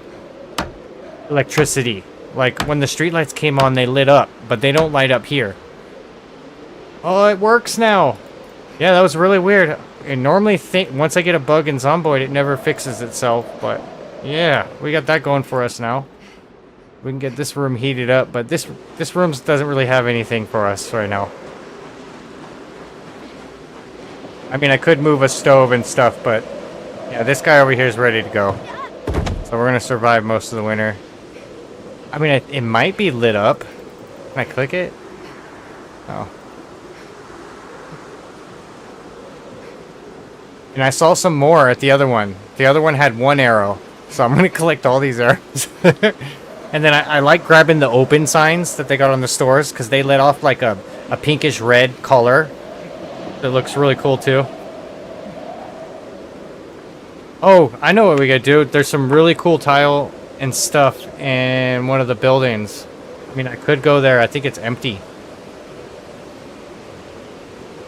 electricity. Like when the streetlights came on, they lit up, but they don't light up here. Oh, it works now. Yeah, that was really weird. I normally think once I get a bug in Zomboid, it never fixes itself, but yeah, we got that going for us now. We can get this room heated up, but this room doesn't really have anything for us right now. I mean, I could move a stove and stuff, but yeah, this guy over here is ready to go. So we're gonna survive most of the winter. I mean, it might be lit up. Can I click it? Oh. And I saw some more at the other one. The other one had one arrow, so I'm gonna collect all these arrows. And then I like grabbing the open signs that they got on the stores because they let off like a pinkish red color. That looks really cool too. Oh, I know what we gotta do. There's some really cool tile and stuff in one of the buildings. I mean, I could go there. I think it's empty.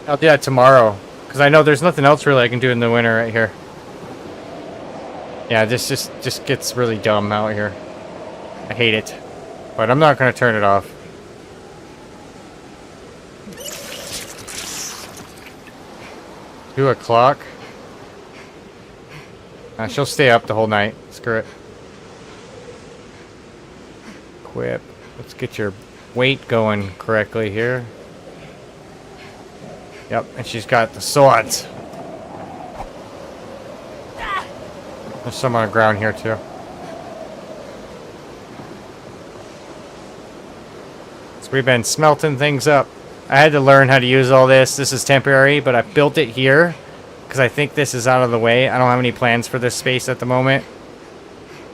I'll do that tomorrow because I know there's nothing else really I can do in the winter right here. Yeah, this just gets really dumb out here. I hate it, but I'm not gonna turn it off. $2:00. She'll stay up the whole night. Screw it. Equip. Let's get your weight going correctly here. Yep, and she's got the swords. There's some on the ground here too. So we've been smelting things up. I had to learn how to use all this. This is temporary, but I built it here because I think this is out of the way. I don't have any plans for this space at the moment.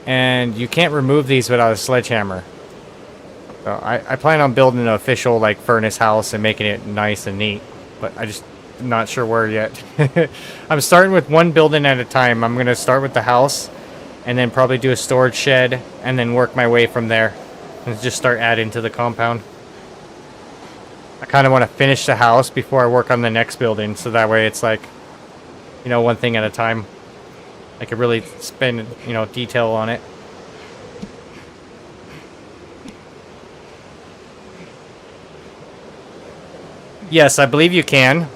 And you can't remove these without a sledgehammer. So I plan on building an official like furnace house and making it nice and neat. But I just am not sure where yet. I'm starting with one building at a time. I'm going to start with the house and then probably do a storage shed and then work my way from there. And just start adding to the compound. I kind of want to finish the house before I work on the next building, so that way it's like, you know, one thing at a time. I could really spend, you know, detail on it. Yes, I believe you can.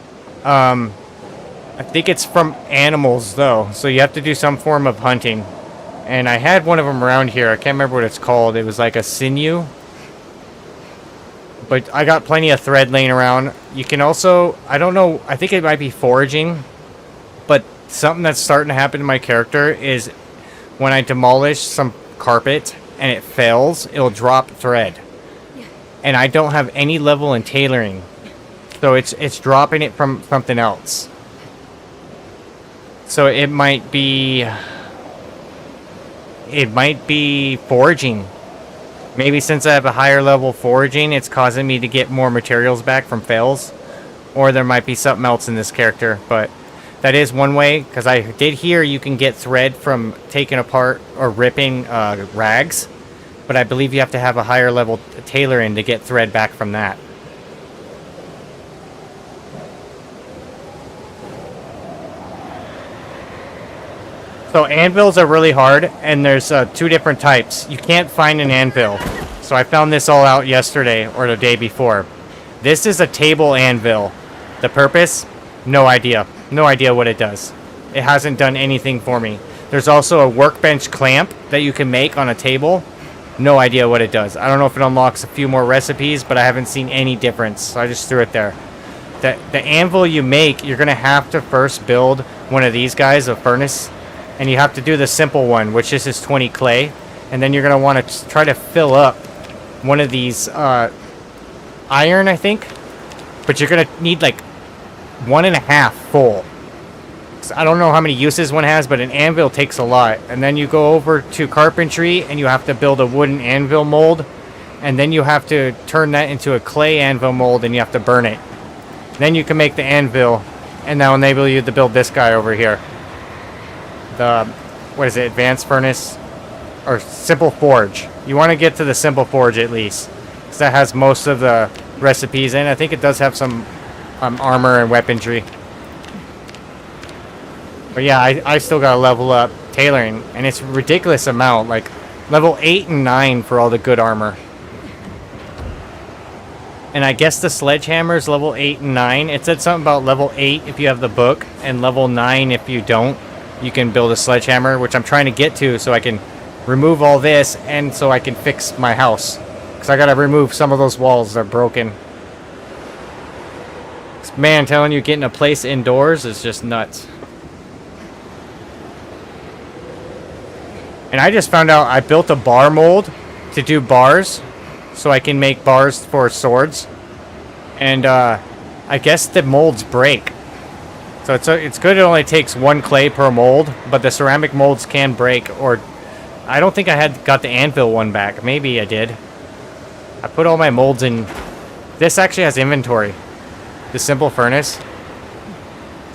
I think it's from animals, though, so you have to do some form of hunting. And I had one of them around here. I can't remember what it's called. It was like a sinew. But I got plenty of thread laying around. You can also, I don't know, I think it might be foraging. But something that's starting to happen to my character is when I demolish some carpet and it fails, it'll drop thread. And I don't have any level in tailoring. So it's dropping it from something else. So it might be foraging. Maybe since I have a higher level foraging, it's causing me to get more materials back from fails. Or there might be something else in this character, but that is one way, because I did hear you can get thread from taking apart or ripping rags, but I believe you have to have a higher level tailoring to get thread back from that. So anvils are really hard, and there's 2 different types. You can't find an anvil. So I found this all out yesterday or the day before. This is a table anvil. The purpose? No idea. No idea what it does. It hasn't done anything for me. There's also a workbench clamp that you can make on a table. No idea what it does. I don't know if it unlocks a few more recipes, but I haven't seen any difference. So I just threw it there. The anvil you make, you're going to have to first build one of these guys, a furnace. And you have to do the simple one, which is just 20 clay. And then you're going to want to try to fill up one of these iron, I think. But you're going to need like 1.5 full. So I don't know how many uses one has, but an anvil takes a lot. And then you go over to carpentry and you have to build a wooden anvil mold. And then you have to turn that into a clay anvil mold and you have to burn it. Then you can make the anvil, and that'll enable you to build this guy over here. The, what is it, advanced furnace? Or simple forge. You want to get to the simple forge at least, because that has most of the recipes in. I think it does have some armor and weaponry. But yeah, I still got to level up tailoring, and it's a ridiculous amount, like level 8 and 9 for all the good armor. And I guess the sledgehammer is level 8 and 9. It said something about level 8 if you have the book, and level 9 if you don't. You can build a sledgehammer, which I'm trying to get to so I can remove all this and so I can fix my house. Because I got to remove some of those walls that are broken. Man, telling you getting a place indoors is just nuts. And I just found out I built a bar mold to do bars so I can make bars for swords. And I guess the molds break. So it's good it only takes 1 clay per mold, but the ceramic molds can break, or I don't think I got the anvil one back. Maybe I did. I put all my molds in. This actually has inventory. The simple furnace.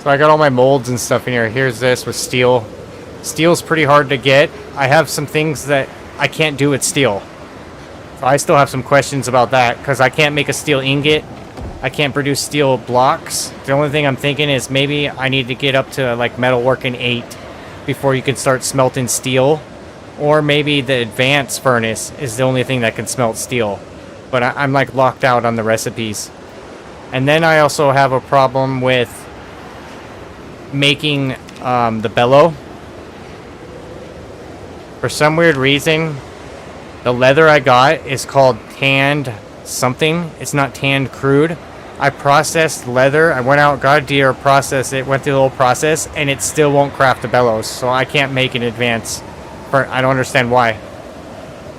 So I got all my molds and stuff in here. Here's this with steel. Steel's pretty hard to get. I have some things that I can't do with steel. So I still have some questions about that, because I can't make a steel ingot. I can't produce steel blocks. The only thing I'm thinking is maybe I need to get up to like metalworking 8 before you can start smelting steel. Or maybe the advanced furnace is the only thing that can smelt steel. But I'm like locked out on the recipes. And then I also have a problem with making the bellow. For some weird reason, the leather I got is called tanned something. It's not tanned crude. I processed leather. I went out, got a deer, processed it, went through the whole process, and it still won't craft the bellows. So I can't make an advance. I don't understand why.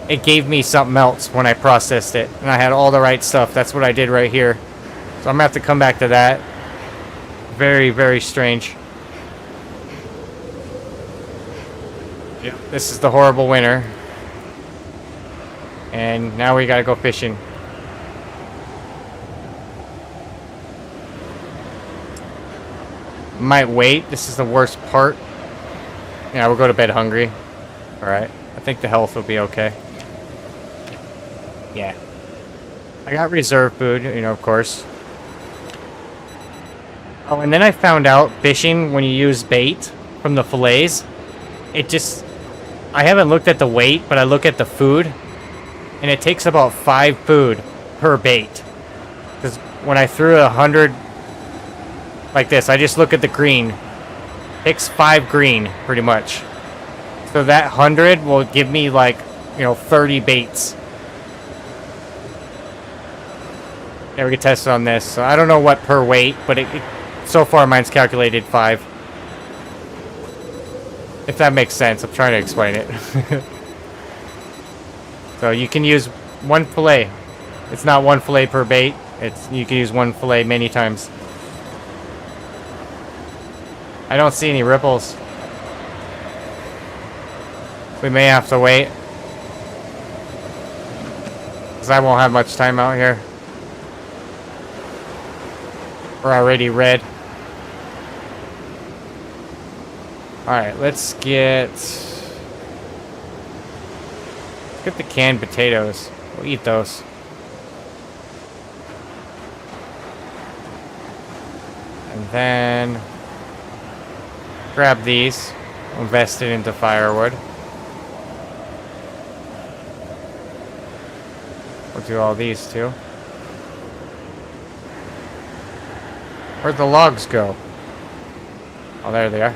It gave me something else when I processed it, and I had all the right stuff. That's what I did right here. So I'm going to have to come back to that. Very, very strange. Yeah. This is the horrible winter. And now we got to go fishing. Might wait. This is the worst part. Yeah, we'll go to bed hungry. Alright. I think the health will be okay. Yeah. I got reserve food, you know, of course. Oh, and then I found out fishing, when you use bait from the fillets, it just... I haven't looked at the weight, but I look at the food, and it takes about 5 food per bait. Because when I threw 100... like this, I just look at the green. Takes 5 green, pretty much. So that 100 will give me like, 30 baits. Yeah, we can test it on this. So I don't know what per weight, but so far mine's calculated 5. If that makes sense, I'm trying to explain it. So you can use one fillet. It's not one fillet per bait. You can use one fillet many times. I don't see any ripples. We may have to wait. Because I won't have much time out here. We're already red. Alright, let's get the canned potatoes. We'll eat those. And then grab these. Invest it into firewood. We'll do all these too. Where'd the logs go? Oh, there they are.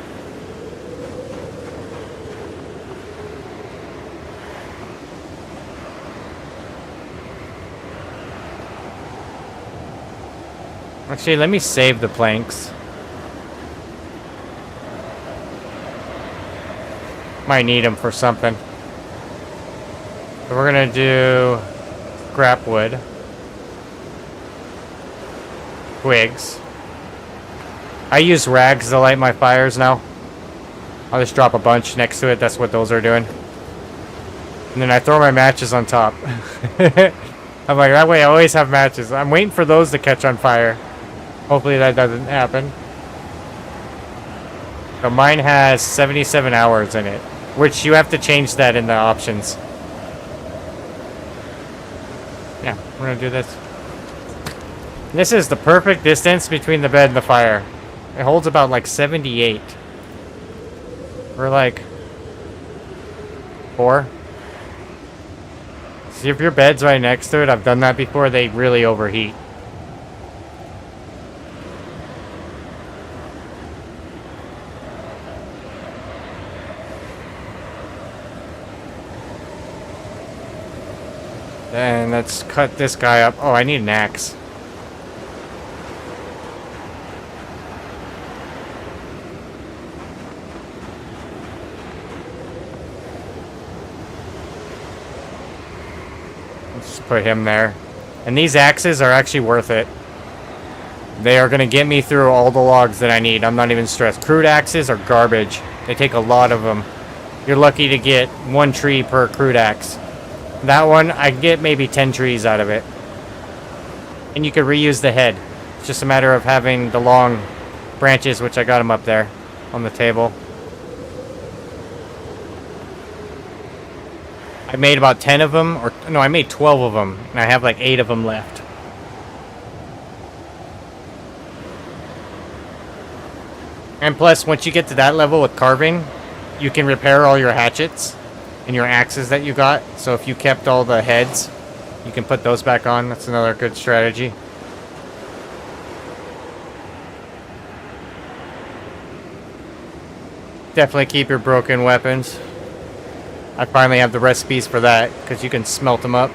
Actually, let me save the planks. Might need them for something. So we're gonna do scrap wood, twigs. I use rags to light my fires now. I'll just drop a bunch next to it. That's what those are doing. And then I throw my matches on top. I'm like, that way I always have matches. I'm waiting for those to catch on fire. Hopefully that doesn't happen. So mine has 77 hours in it, which you have to change that in the options. Yeah, we're gonna do this. This is the perfect distance between the bed and the fire. It holds about like 78. We're like 4. See, if your bed's right next to it, I've done that before, they really overheat. Then let's cut this guy up. Oh, I need an axe. Let's just put him there. And these axes are actually worth it. They are going to get me through all the logs that I need. I'm not even stressed. Crude axes are garbage. They take a lot of them. You're lucky to get 1 tree per crude axe. That one, I get maybe 10 trees out of it. And you can reuse the head. It's just a matter of having the long branches, which I got them up there on the table. I made about 10 of them, or no, I made 12 of them, and I have like 8 of them left. And plus, once you get to that level with carving, you can repair all your hatchets and your axes that you got. So if you kept all the heads, you can put those back on. That's another good strategy. Definitely keep your broken weapons. I finally have the recipes for that, because you can smelt them up.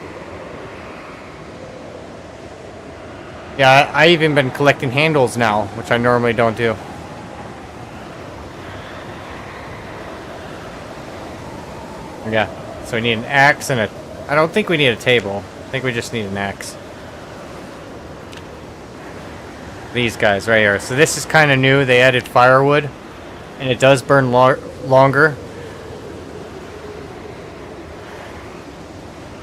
Yeah, I even been collecting handles now, which I normally don't do. Yeah, so we need an axe and a... I don't think we need a table. I think we just need an axe. These guys right here. So this is kind of new. They added firewood, and it does burn longer.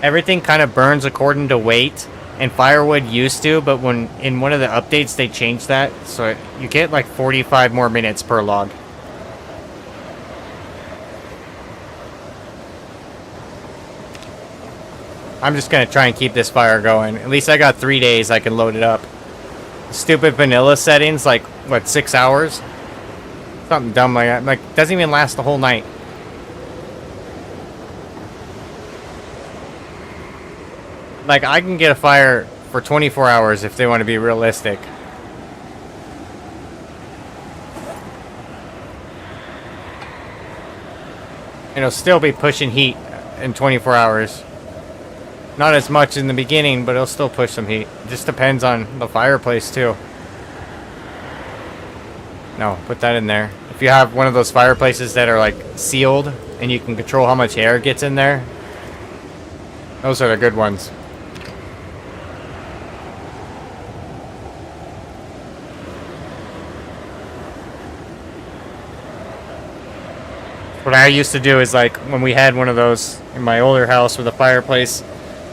Everything kind of burns according to weight, and firewood used to, but when in one of the updates they changed that, so you get like 45 more minutes per log. I'm just going to try and keep this fire going. At least I got 3 days I can load it up. Stupid vanilla settings, like, what, 6 hours? Something dumb like that. Like, doesn't even last the whole night. Like, I can get a fire for 24 hours if they want to be realistic. And it'll still be pushing heat in 24 hours. Not as much in the beginning, but it'll still push some heat. It just depends on the fireplace, too. No, put that in there. if you have one of those fireplaces that are like sealed and you can control how much air gets in there, those are the good ones. What I used to do is, like, when we had one of those in my older house with a fireplace,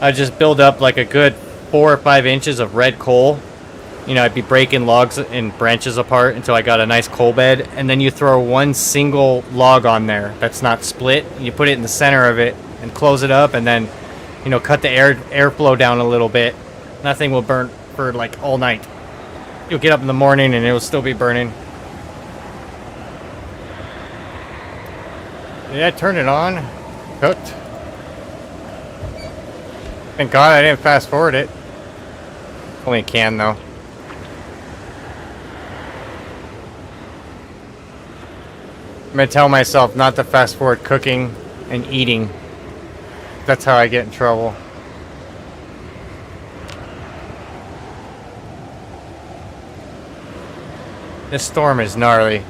I'd just build up like a good 4 or 5 inches of red coal. You know, I'd be breaking logs and branches apart until I got a nice coal bed, and then you throw one single log on there that's not split, and you put it in the center of it and close it up, and then, you know, cut the airflow down a little bit. Nothing will burn for like all night. You'll get up in the morning and it will still be burning. Yeah, turn it on. Cooked. Thank God I didn't fast forward it. Only can though. I'm gonna tell myself not to fast forward cooking and eating. That's how I get in trouble. This storm is gnarly.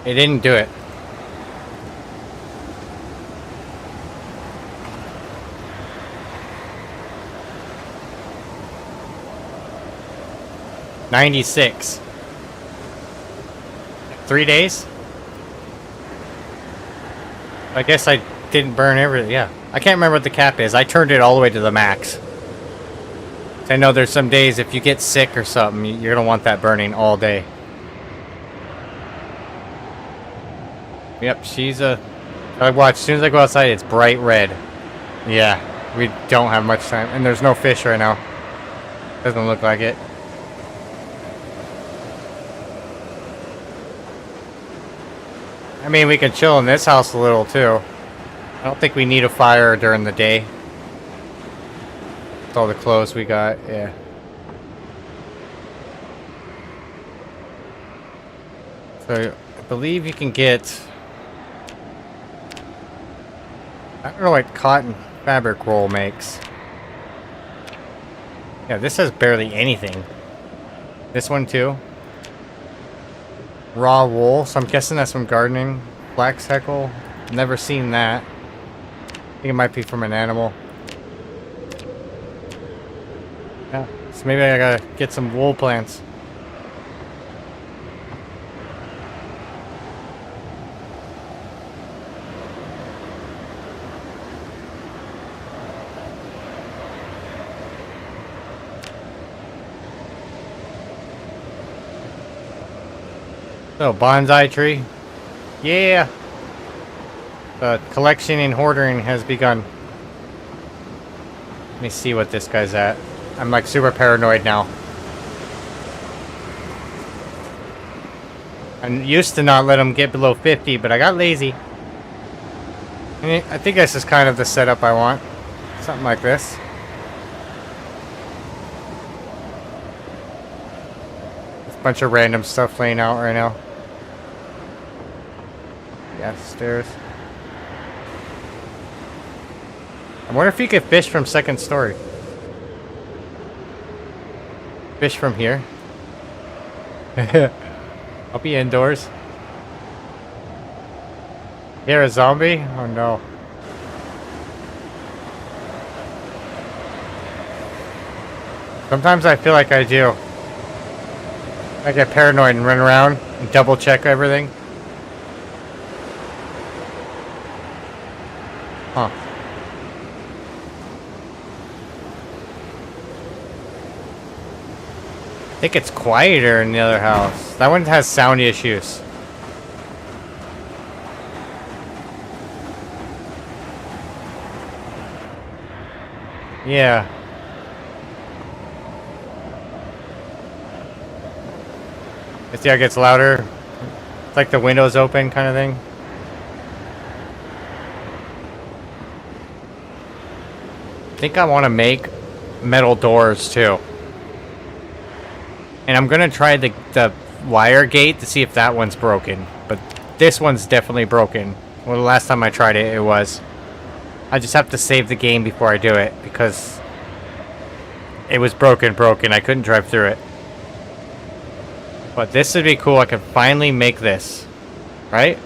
It didn't do it. $96. 3 days? I guess I didn't burn everything. Yeah. I can't remember what the cap is. I turned it all the way to the max. I know there's some days if you get sick or something, you're going to want that burning all day. Yep, she's a... I watch, as soon as I go outside, it's bright red. Yeah, we don't have much time. And there's no fish right now. Doesn't look like it. I mean, we can chill in this house a little, too. I don't think we need a fire during the day. With all the clothes we got, yeah. So, I believe you can get... I don't know what cotton fabric roll makes. Yeah, this has barely anything. This one too. Raw wool, so I'm guessing that's from gardening. Flax heckle, never seen that. I think it might be from an animal. Yeah, so maybe I gotta get some wool plants. So, bonsai tree. Yeah! The collection and hoarding has begun. Let me see what this guy's at. I'm like super paranoid now. I used to not let him get below 50, but I got lazy. And I think this is kind of the setup I want. Something like this. There's a bunch of random stuff laying out right now. Yeah, stairs. I wonder if you could fish from second story. Fish from here. I'll be indoors. Here a zombie? Oh no. Sometimes I feel like I do. I get paranoid and run around and double check everything. Huh. I think it's quieter in the other house. That one has sound issues. Yeah. You see how it gets louder? It's like the windows open kind of thing. think I want to make metal doors too. And I'm gonna try the wire gate to see if that one's broken. But this one's definitely broken. Well, the last time I tried it, it was. I just have to save the game before I do it because it was broken. I couldn't drive through it. But this would be cool. I could finally make this. Right?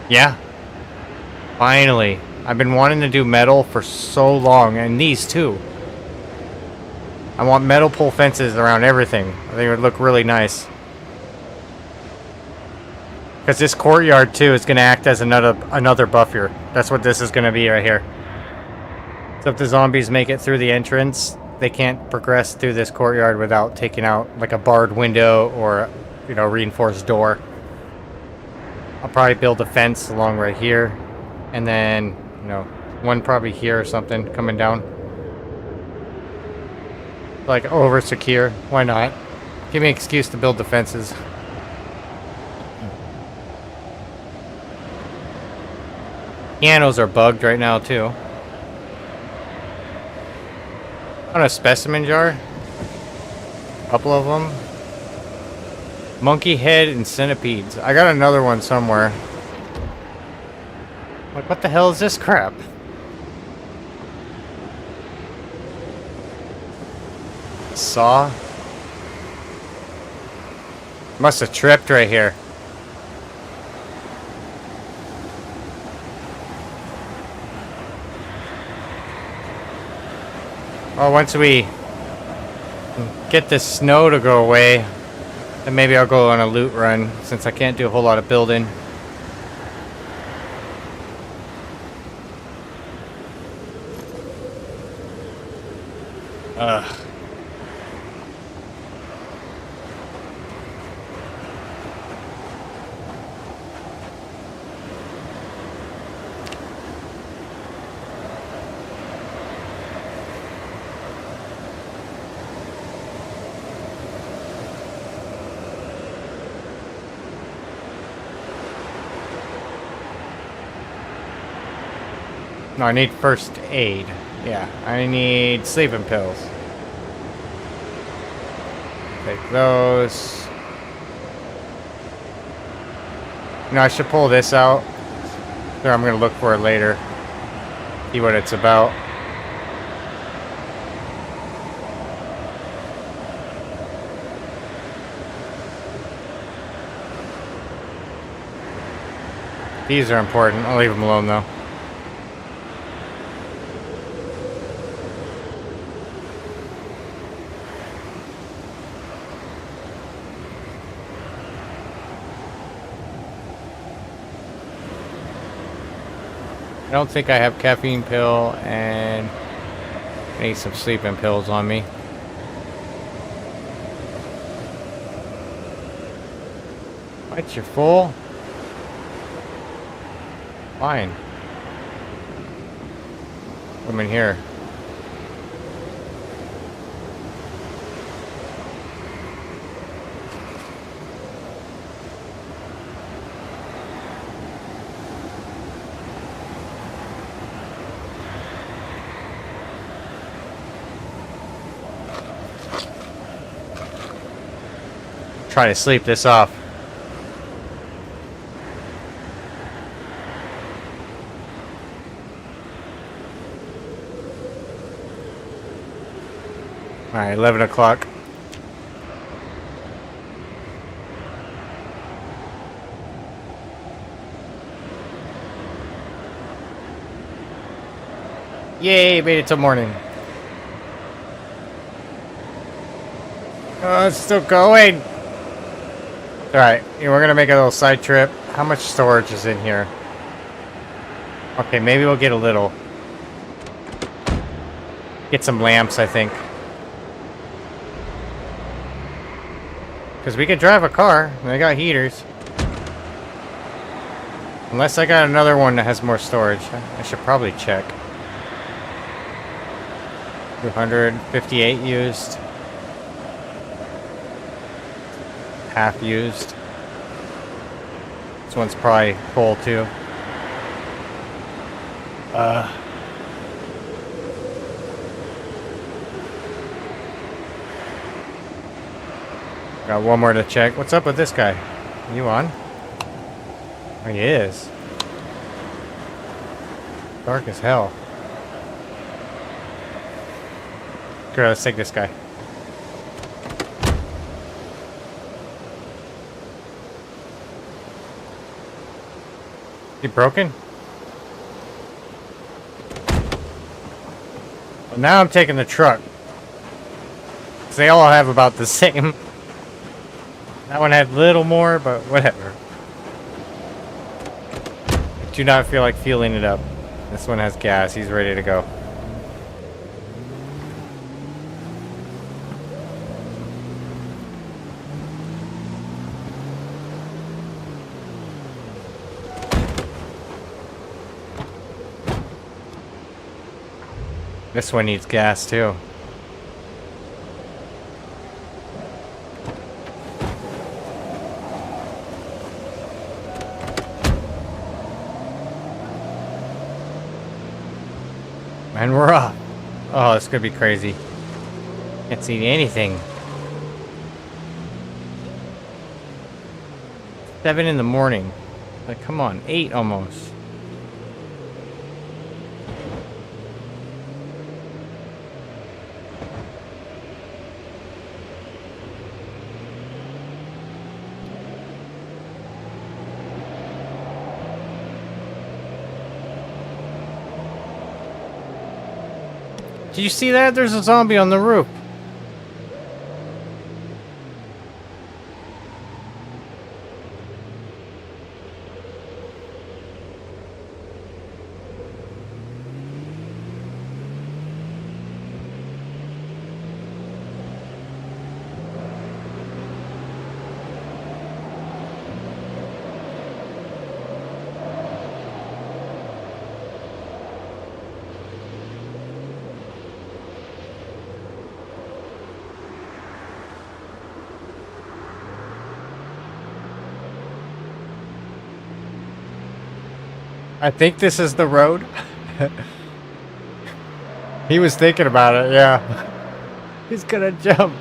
Yeah. Finally. I've been wanting to do metal for so long. And these too. I want metal pole fences around everything. I think it would look really nice. Because this courtyard too is going to act as another buffer. That's what this is going to be right here. So if the zombies make it through the entrance, they can't progress through this courtyard without taking out like a barred window or, you know, reinforced door. I'll probably build a fence along right here. And then, you know, one probably here or something coming down. Like over secure. Why not? Give me an excuse to build the fences. Pianos are bugged right now too. On a specimen jar. A couple of them. Monkey head and centipedes. I got another one somewhere. Like, what the hell is this crap? Saw. Must have tripped right here. Well, once we get this snow to go away, then maybe I'll go on a loot run, since I can't do a whole lot of building. Ugh. No, I need first aid. Yeah, I need sleeping pills. Take those. No, I should pull this out. Sure, I'm gonna look for it later. See what it's about. These are important. I'll leave them alone though. I don't think I have caffeine pill, and I need some sleeping pills on me. What, you're full? Fine. Come in here. Try to sleep this off. Alright, 11 o'clock. Yay, made it till morning. Oh, it's still going. Alright, we're gonna make a little side trip. How much storage is in here? Okay, maybe we'll get a little. Get some lamps, I think. Because we could drive a car. And they got heaters. Unless I got another one that has more storage. I should probably check. 258 used. Half used. This one's probably full too. Got one more to check. What's up with this guy? Are you on? Oh, he is. Dark as hell. Girl, let's take this guy. He broken? Well, now I'm taking the truck. 'Cause they all have about the same. That one had a little more, but whatever. I do not feel like fueling it up. This one has gas. He's ready to go. This one needs gas too. And we're off. Oh, it's gonna be crazy. Can't see anything. 7 in the morning. Like, come on, 8 almost. Did you see that? There's a zombie on the roof. I think this is the road. He was thinking about it, yeah. He's gonna jump.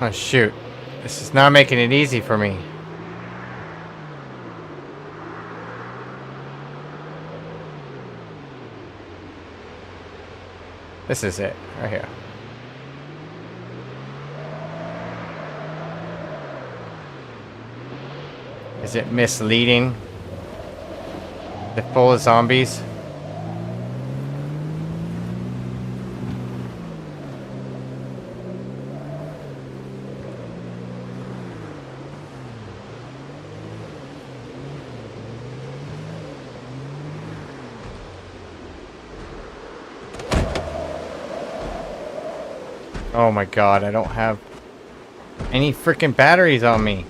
Oh shoot. This is not making it easy for me. This is it, right here. Is it misleading? Is it full of zombies? Oh my god, I don't have any freaking batteries on me.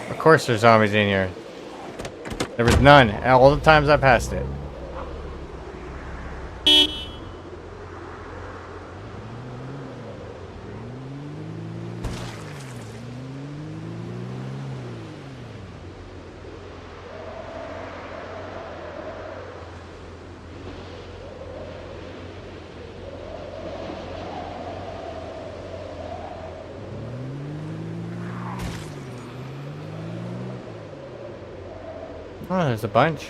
Of course there's zombies in here. There was none all the times I passed it. Oh, there's a bunch.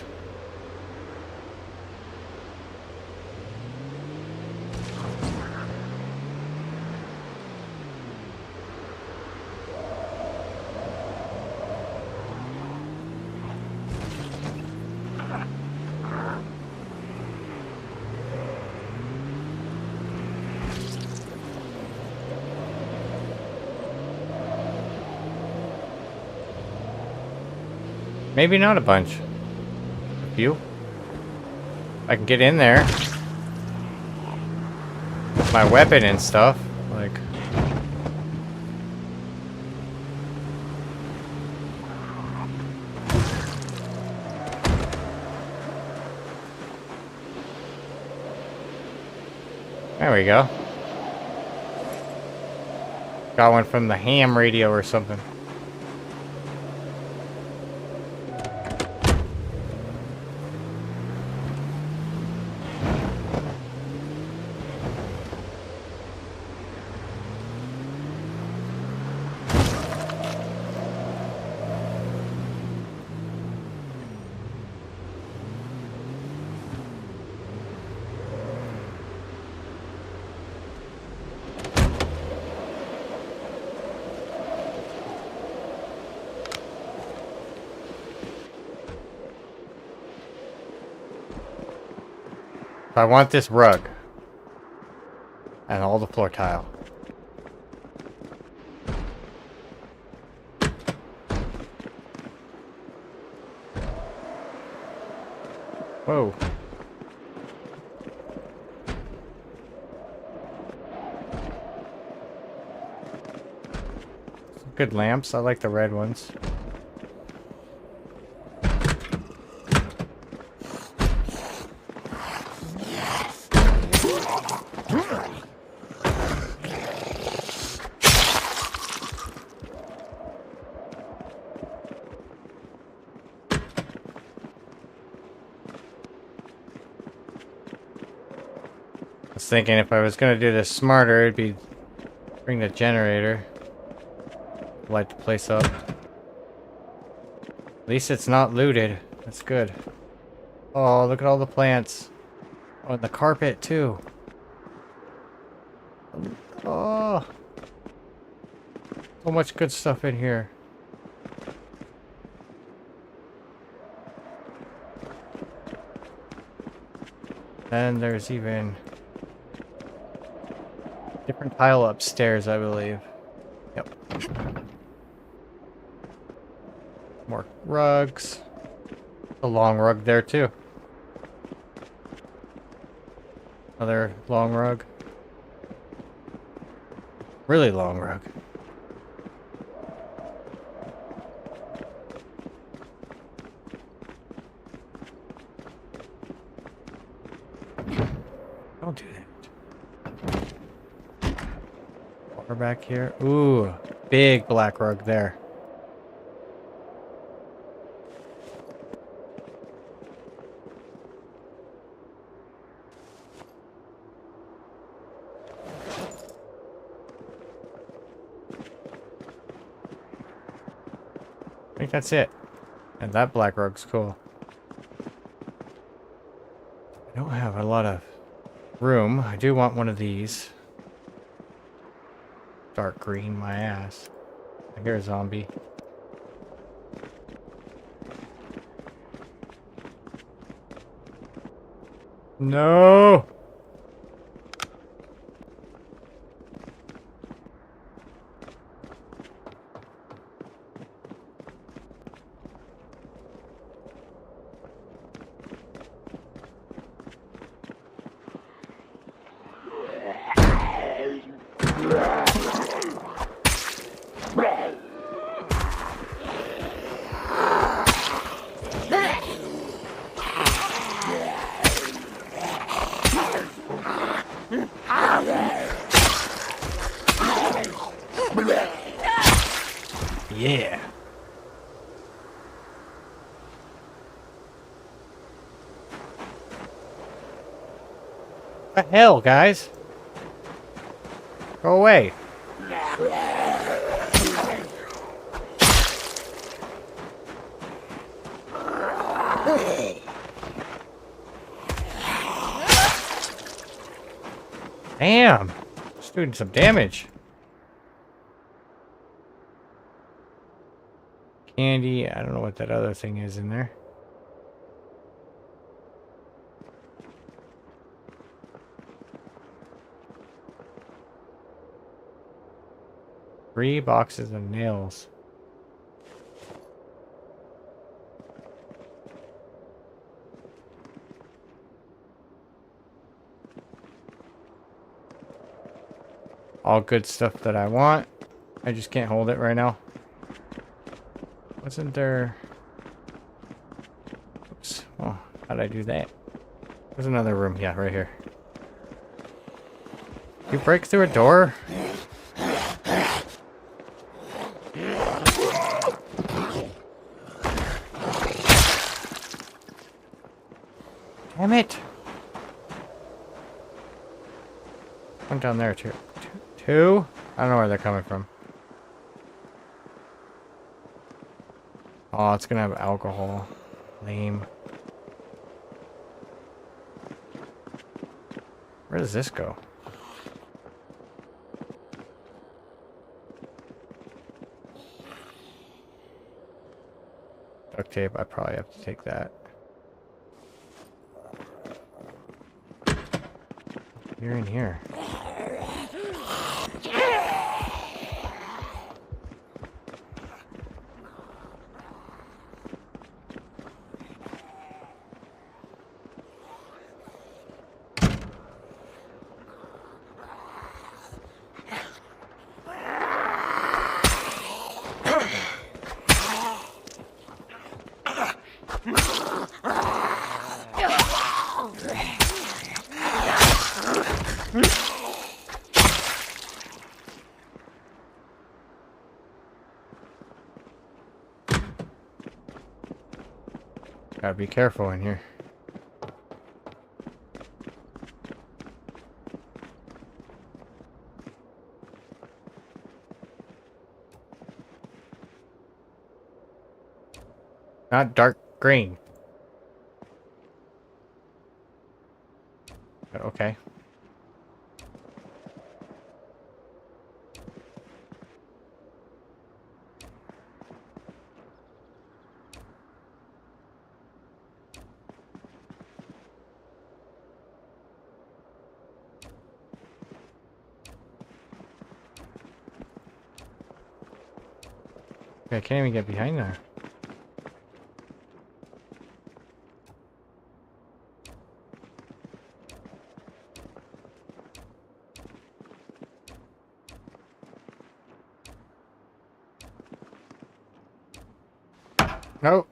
Maybe not a bunch. A few. I can get in there. With my weapon and stuff. Like... There we go. Got one from the ham radio or something. I want this rug. And all the floor tile. Whoa. Some good lamps. I like the red ones. I was thinking if I was going to do this smarter, it'd be bring the generator. Light the place up. At least it's not looted. That's good. Oh, look at all the plants. Oh, and the carpet too. Oh. So much good stuff in here. And there's even different tile upstairs, I believe. Yep. More rugs. A long rug there too. Another long rug. Really long rug. Don't do that. Water back here. Ooh, big black rug there. I think that's it. And that black rug's cool. I don't have a lot of room. I do want one of these. Dark green, my ass. I hear a zombie. No! Yeah. What the hell, guys? Go away. Damn. Just doing some damage. Candy. I don't know what that other thing is in there. Three boxes of nails. All good stuff that I want. I just can't hold it right now. Wasn't there... Oops. Oh, how'd I do that? There's another room. Yeah, right here. You break through a door? Damn it! One down there too. Two? I don't know where they're coming from. Oh, it's gonna have alcohol. Lame. Where does this go? Duct tape, I probably have to take that. You're in here. Gotta be careful in here. Not dark green. Okay. I can't even get behind there. Nope.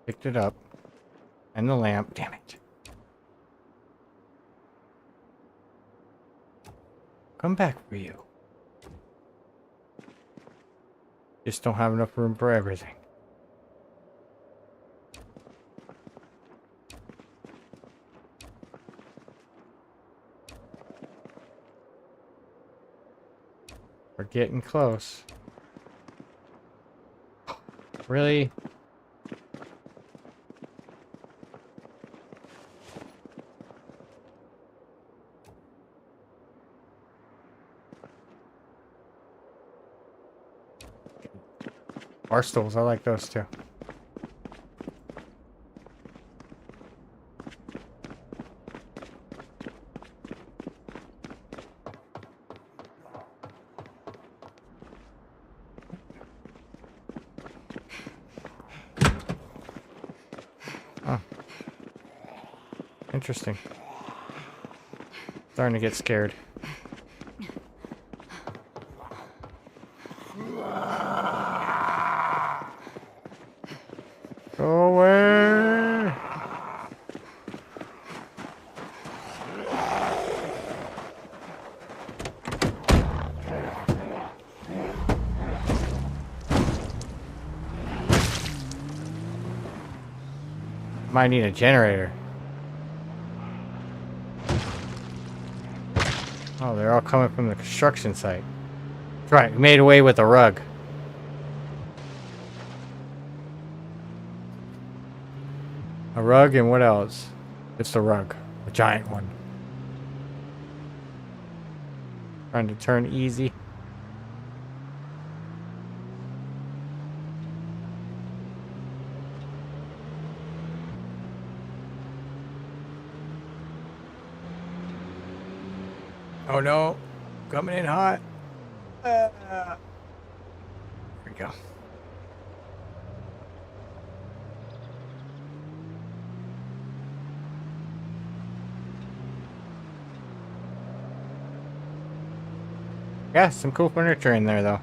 Picked it up. And the lamp. Damn it. Come back for you. Just don't have enough room for everything. We're getting close. Really? Bar stools, I like those too. Oh. Interesting. Starting to get scared. Go away! Might need a generator. Oh, they're all coming from the construction site. That's right, we made away with a rug. A rug and what else? Just a rug. A giant one. Trying to turn easy. Oh no. Coming in hot. There we go. Yeah, some cool furniture in there, though.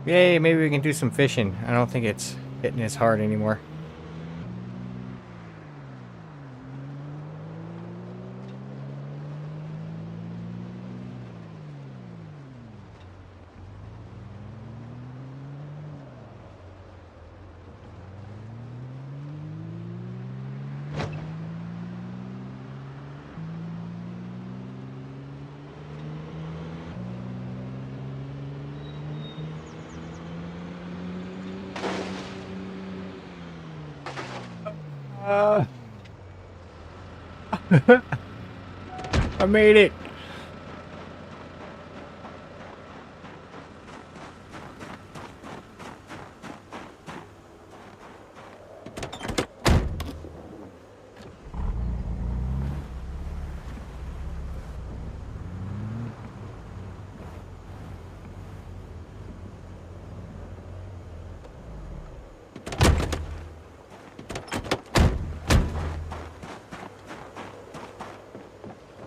Yay, maybe we can do some fishing. I don't think it's hitting as hard anymore. I made it.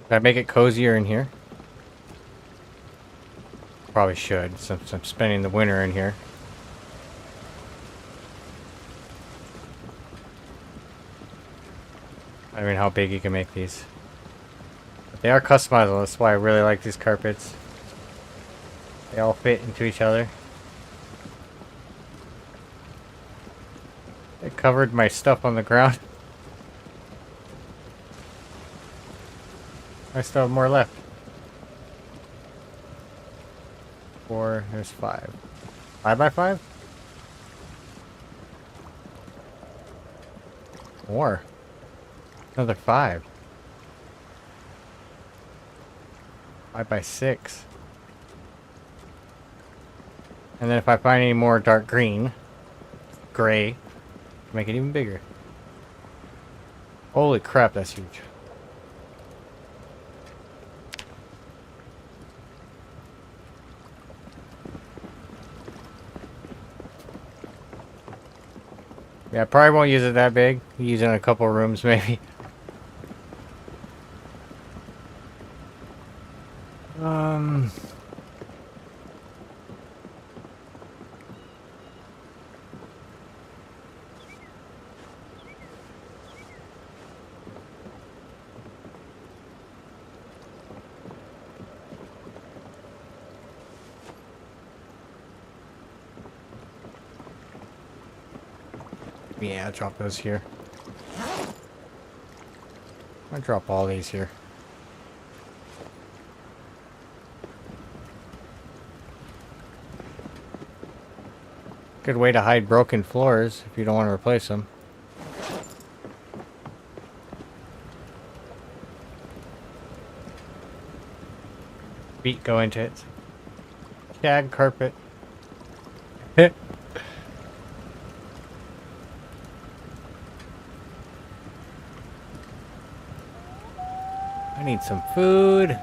Can I make it cozier in here? Probably should, since I'm spending the winter in here. I mean, how big you can make these. But they are customizable, that's why I really like these carpets. They all fit into each other. It covered my stuff on the ground. I still have more left. 4, there's 5. 5 by 5? More. Another 5. 5 by 6. And then if I find any more dark green, gray, make it even bigger. Holy crap, that's huge. Yeah, I probably won't use it that big. Use it in a couple of rooms, maybe. Yeah, I'll drop those here. I'll drop all these here. Good way to hide broken floors if you don't want to replace them. Feet go into it. Shag carpet. I need some food.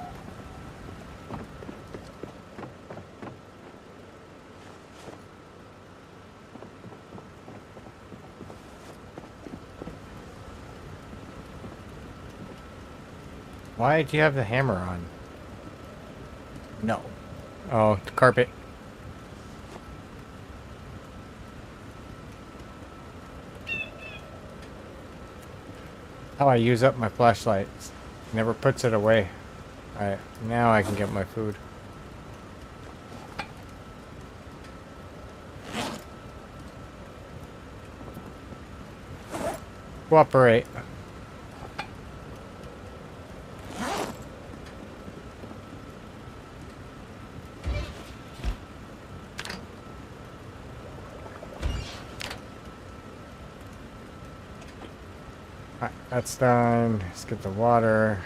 Why do you have the hammer on? No. Oh, the carpet. How I use up my flashlight. Never puts it away. Alright, now I can get my food. Cooperate. Alright, that's done. Let's get the water.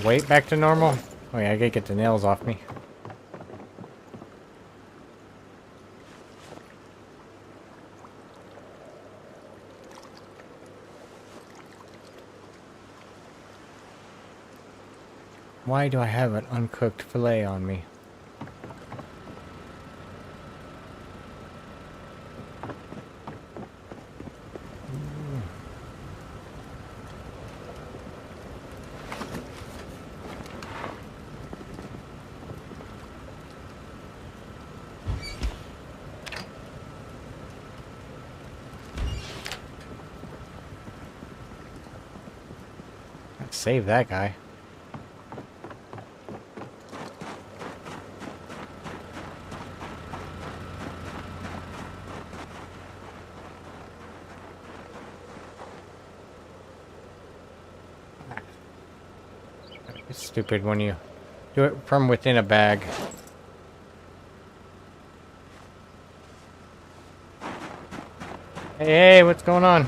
Weight back to normal? Oh yeah, I gotta get the nails off me. Why do I have an uncooked fillet on me? Save that guy. It's stupid when you do it from within a bag. Hey, hey, what's going on?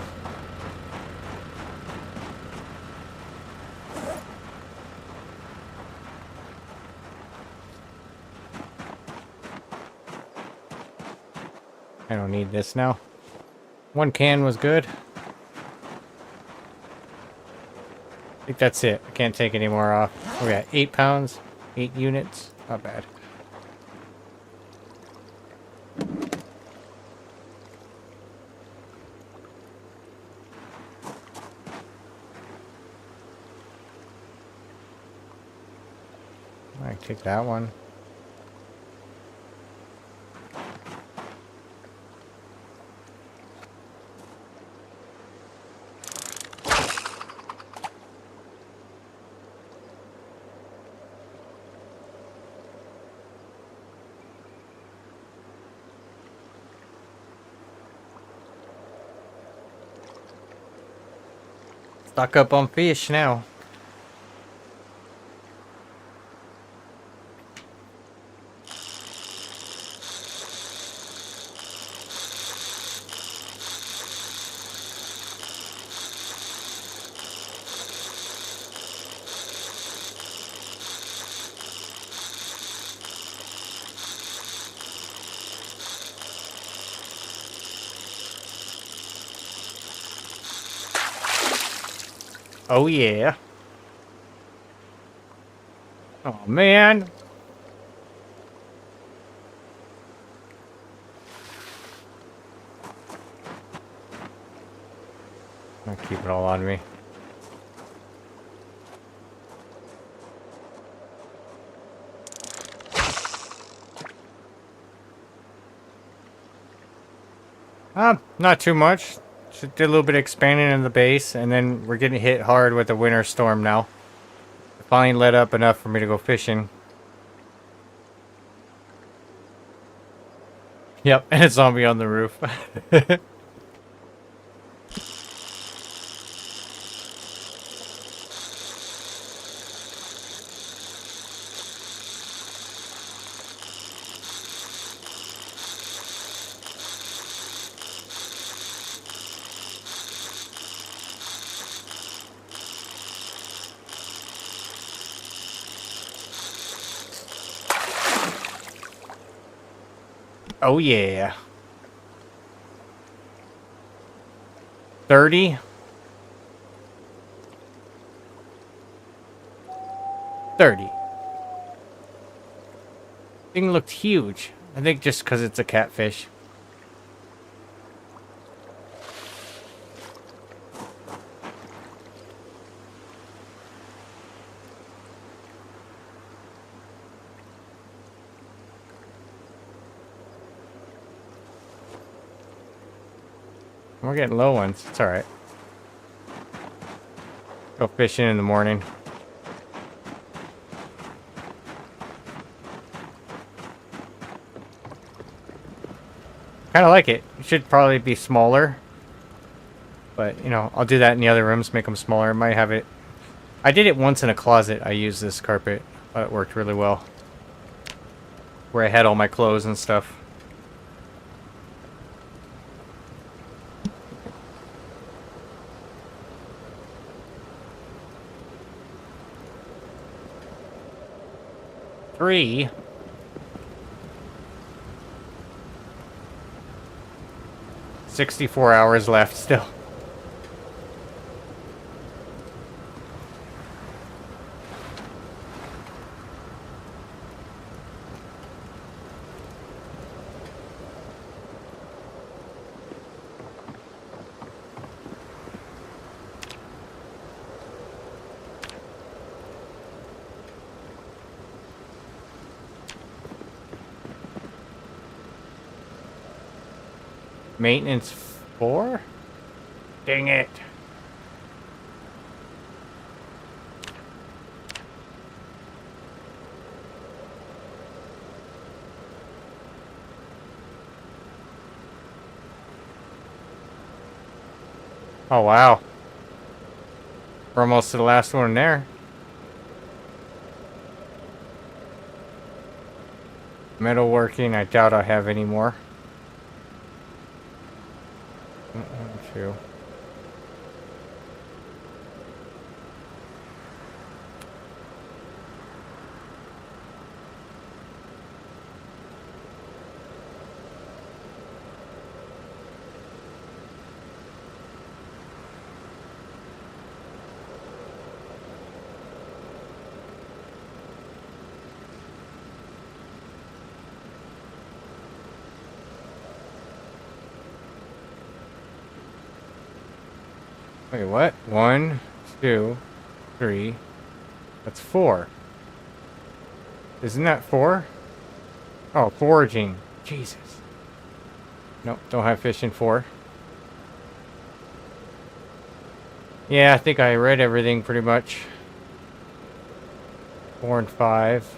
I don't need this now. One can was good. I think that's it. I can't take any more off. We got 8 pounds, 8 units. Not bad. I take that one. Stock up on fish now. Oh yeah. Oh man. I'll keep it all on me. Not too much. Just did a little bit of expanding in the base, and then we're getting hit hard with the winter storm now. It finally let up enough for me to go fishing. Yep, and a zombie on the roof. Oh yeah. 30. 30. Thing looked huge. I think just because it's a catfish. We're getting low ones. It's alright. Go fishing in the morning. Kind of like it. It should probably be smaller. But, you know, I'll do that in the other rooms, make them smaller. I might have it... I did it once in a closet. I used this carpet. It worked really well. Where I had all my clothes and stuff. Three. 64 hours left still. Maintenance 4? Dang it. Oh, wow. We're almost to the last one there. Metalworking, I doubt I have any more. 2. Wait, what? 1, 2, 3. That's 4. Isn't that 4? Oh, foraging. Jesus. Nope, don't have fish in 4. Yeah, I think I read everything pretty much. 4 and 5.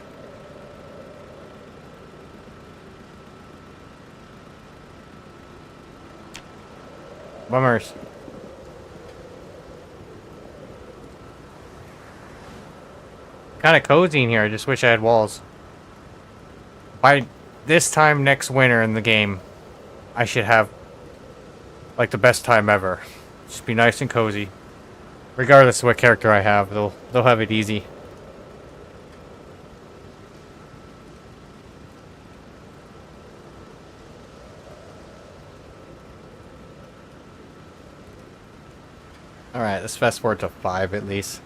Bummers. Kind of cozy in here. I just wish I had walls. By this time next winter in the game, I should have like the best time ever. Just be nice and cozy. Regardless of what character I have, they'll have it easy. Alright, let's fast forward to 5 at least.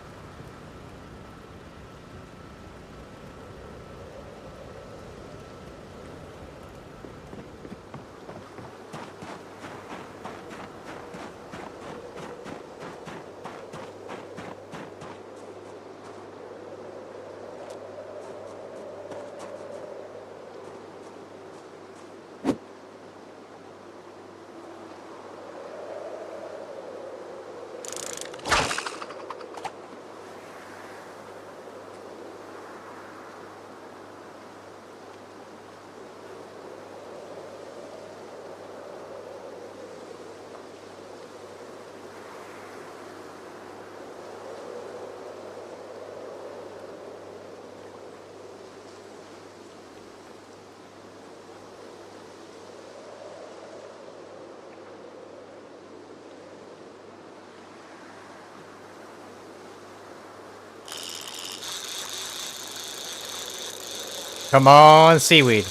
Come on, seaweed.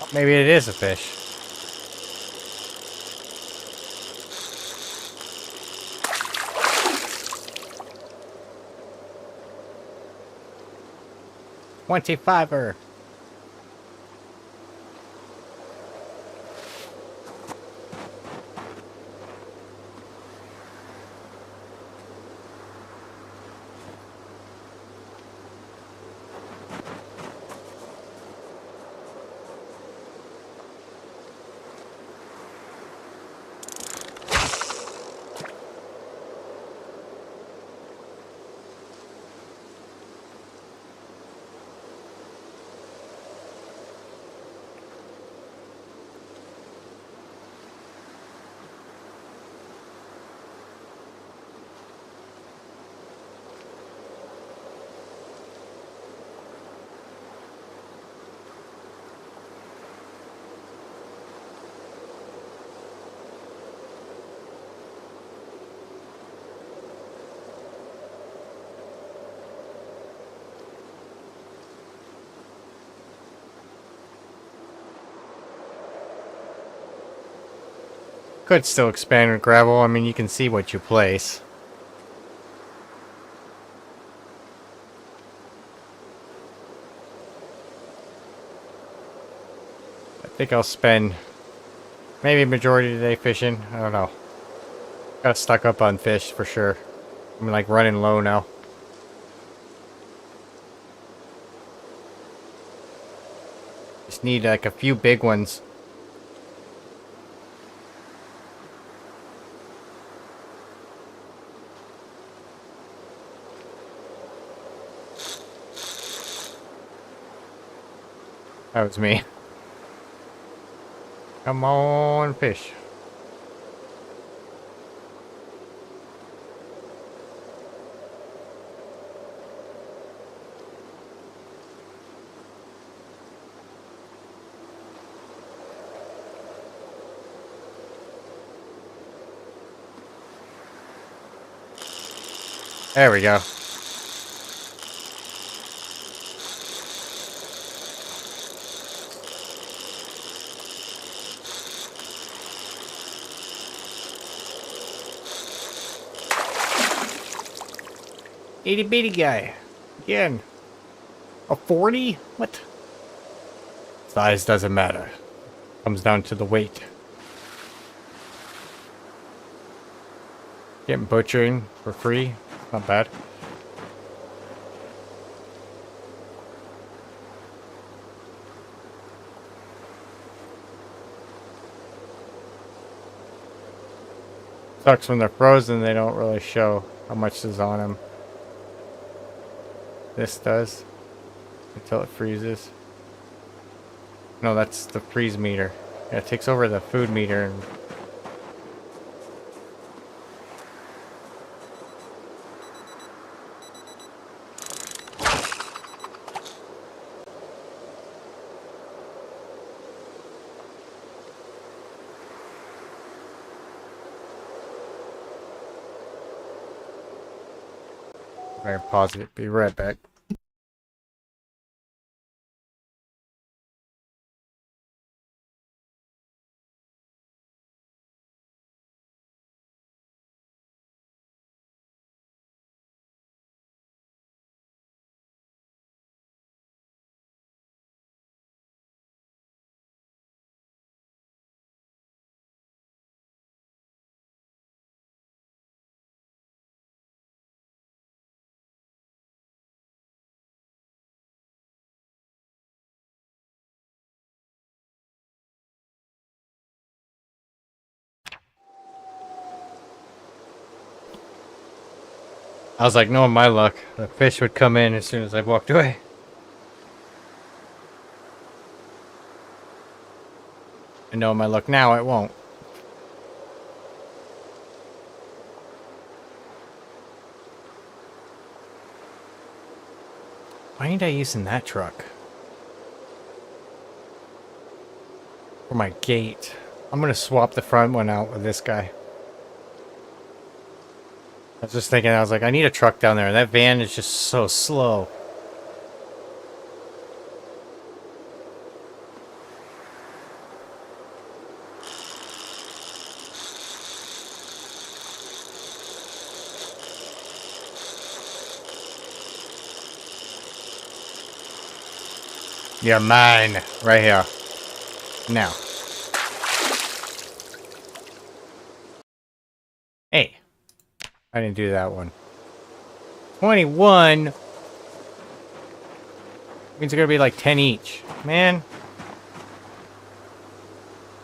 Oh, maybe it is a fish. $25. Could still expand with gravel. I mean, you can see what you place. I think I'll spend maybe a majority of the day fishing. I don't know. Got stuck up on fish for sure. I'm like running low now. Just Need like a few big ones. That was me. Come on, fish. There we go. Itty bitty guy. Again. A 40? What? Size doesn't matter. Comes down to the weight. Getting butchering for free. Not bad. Sucks when they're frozen, they don't really show how much is on them. This does. Until it freezes. No, that's the freeze meter. Yeah, it takes over the food meter. And very positive. Be right back. I was like, knowing my luck, the fish would come in as soon as I walked away. And knowing my luck now, it won't. Why ain't I using that truck? For my gate. I'm gonna swap the front one out with this guy. I was just thinking, I was like, I need a truck down there. That van is just so slow. You're mine. Right here. Now. Hey. I didn't do that one. 21 means it's gonna be like 10 each. Man.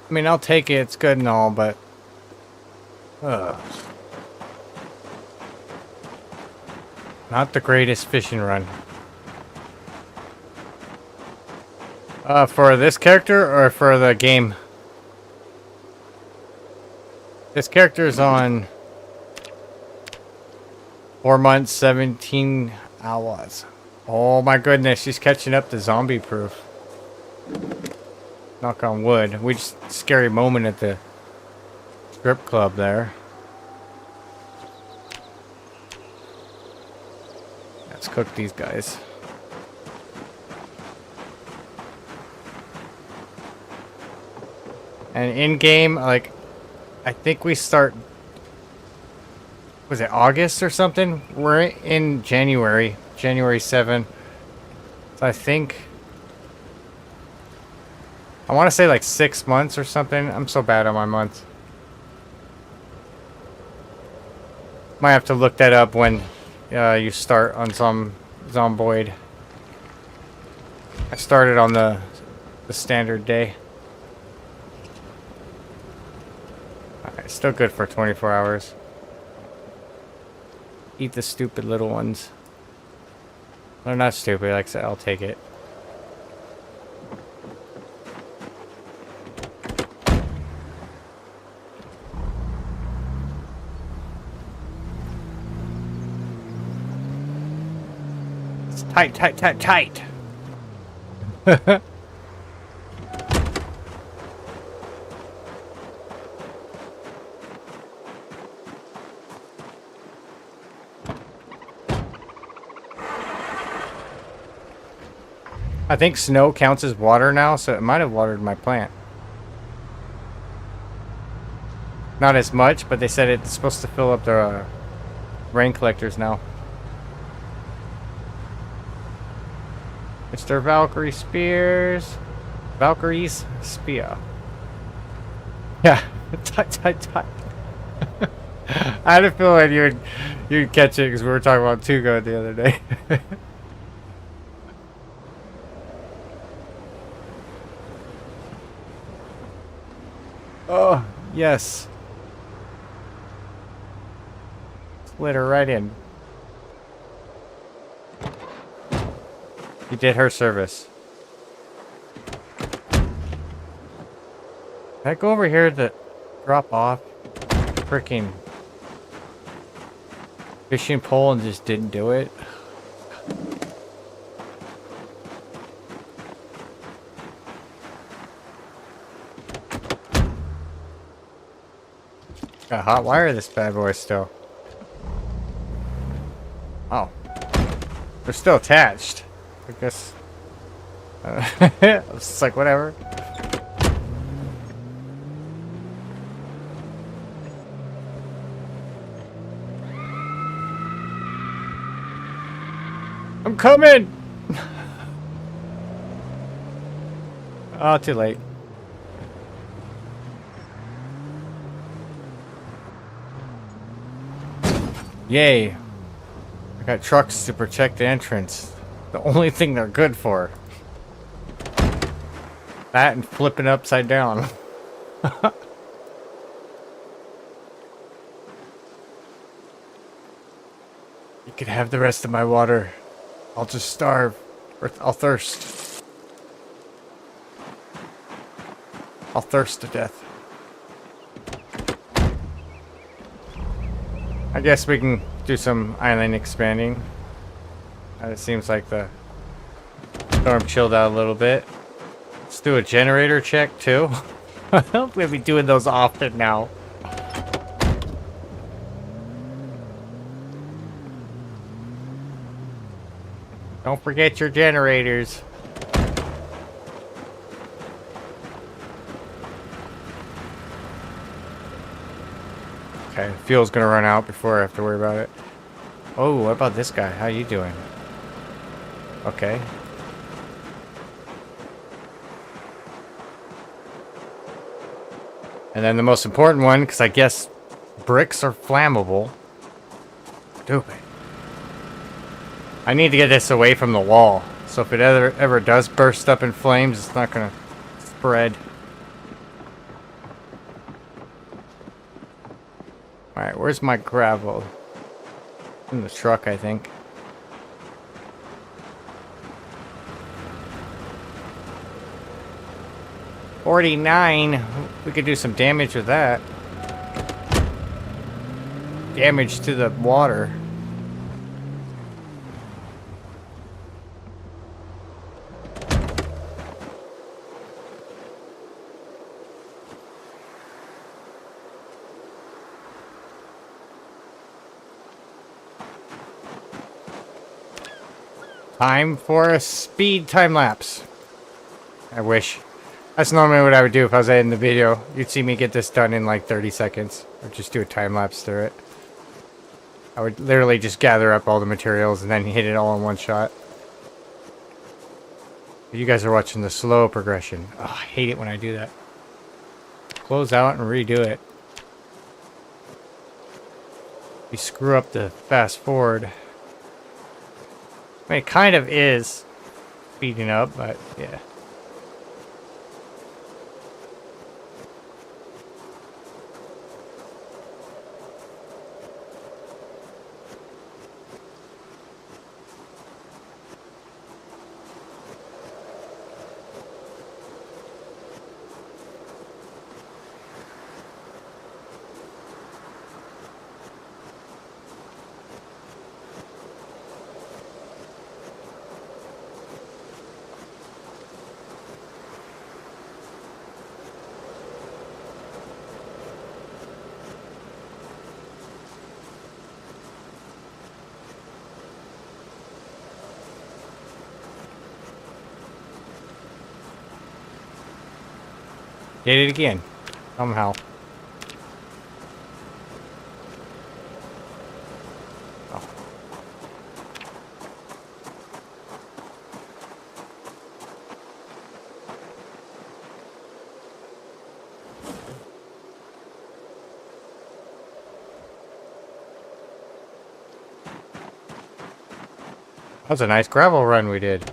I mean, I'll take it. It's good and all, but... not the greatest fishing run. For this character or for the game? This character is on 4 months, 17 hours. Oh my goodness, she's catching up to zombie proof. Knock on wood. We just scary moment at the strip club there. Let's cook these guys. And in game, like, I think we start, was it August or something? We're in January, January 7th. So I think, I want to say like 6 months or something. I'm so bad on my months. Might have to look that up when you start on some Zomboid. I started on the the standard day. Alright, still good for 24 hours. Eat the stupid little ones. They're not stupid, like I said, I'll take it. It's tight, tight, tight, tight. I think snow counts as water now, so it might have watered my plant. Not as much, but they said it's supposed to fill up the rain collectors now. Mr. Valkyrie Spears. Valkyrie's Spear. Yeah, tight, tight, tight. I had a feeling you'd catch it because we were talking about Tugo the other day. Oh, yes. Slid her right in. You did her service. Can I go over here to drop off freaking fishing pole and just didn't do it? Got hot wire this bad boy still. Oh. They're still attached. I guess. It's just like, whatever. I'm coming! Oh, too late. Yay. I got trucks to protect the entrance. The only thing they're good for. That and flipping upside down. You could have the rest of my water. I'll just starve. Or I'll thirst. I'll thirst to death. I guess we can do some island expanding. It seems like the storm chilled out a little bit. Let's do a generator check too. We'll be doing those often now. Don't forget your generators. Okay, fuel's gonna run out before I have to worry about it. Oh, what about this guy? How you doing? Okay. And then the most important one, because I guess bricks are flammable. Stupid. I need to get this away from the wall. So if it ever does burst up in flames, it's not gonna spread. Alright, where's my gravel? In the truck, I think. $49. We could do some damage with that. Damage to the water. Time for a speed time lapse. I wish. That's normally what I would do if I was editing the video. You'd see me get this done in like 30 seconds. Or just do a time lapse through it. I would literally just gather up all the materials and then hit it all in one shot. You guys are watching the slow progression. Oh, I hate it when I do that. Close out and redo it. You screw up the fast forward. I mean, it kind of is speeding up, but yeah. Did it again. Somehow. Oh. That was a nice gravel run we did.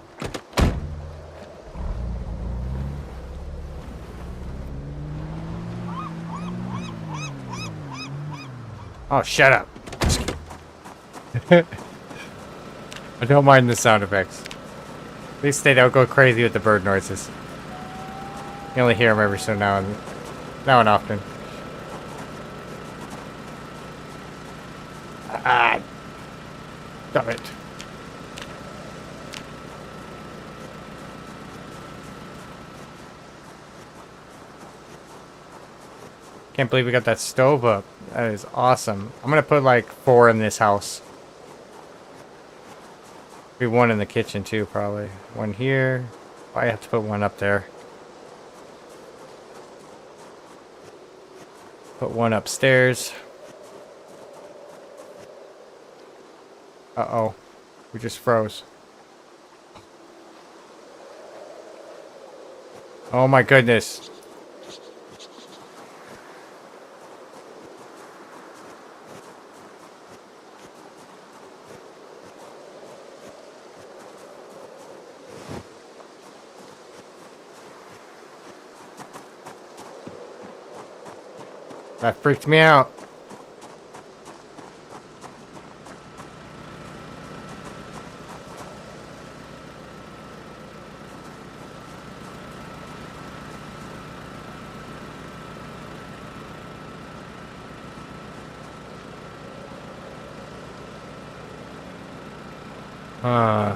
Oh, shut up. I don't mind the sound effects. At least they don't go crazy with the bird noises. You only hear them every so now and often. Ah, damn it. Can't believe we got that stove up. That is awesome. I'm gonna put like 4 in this house. Maybe 1 in the kitchen too, probably. 1 here. I have to put 1 up there. Put 1 upstairs. Uh-oh. We just froze. Oh my goodness. That freaked me out. Uh...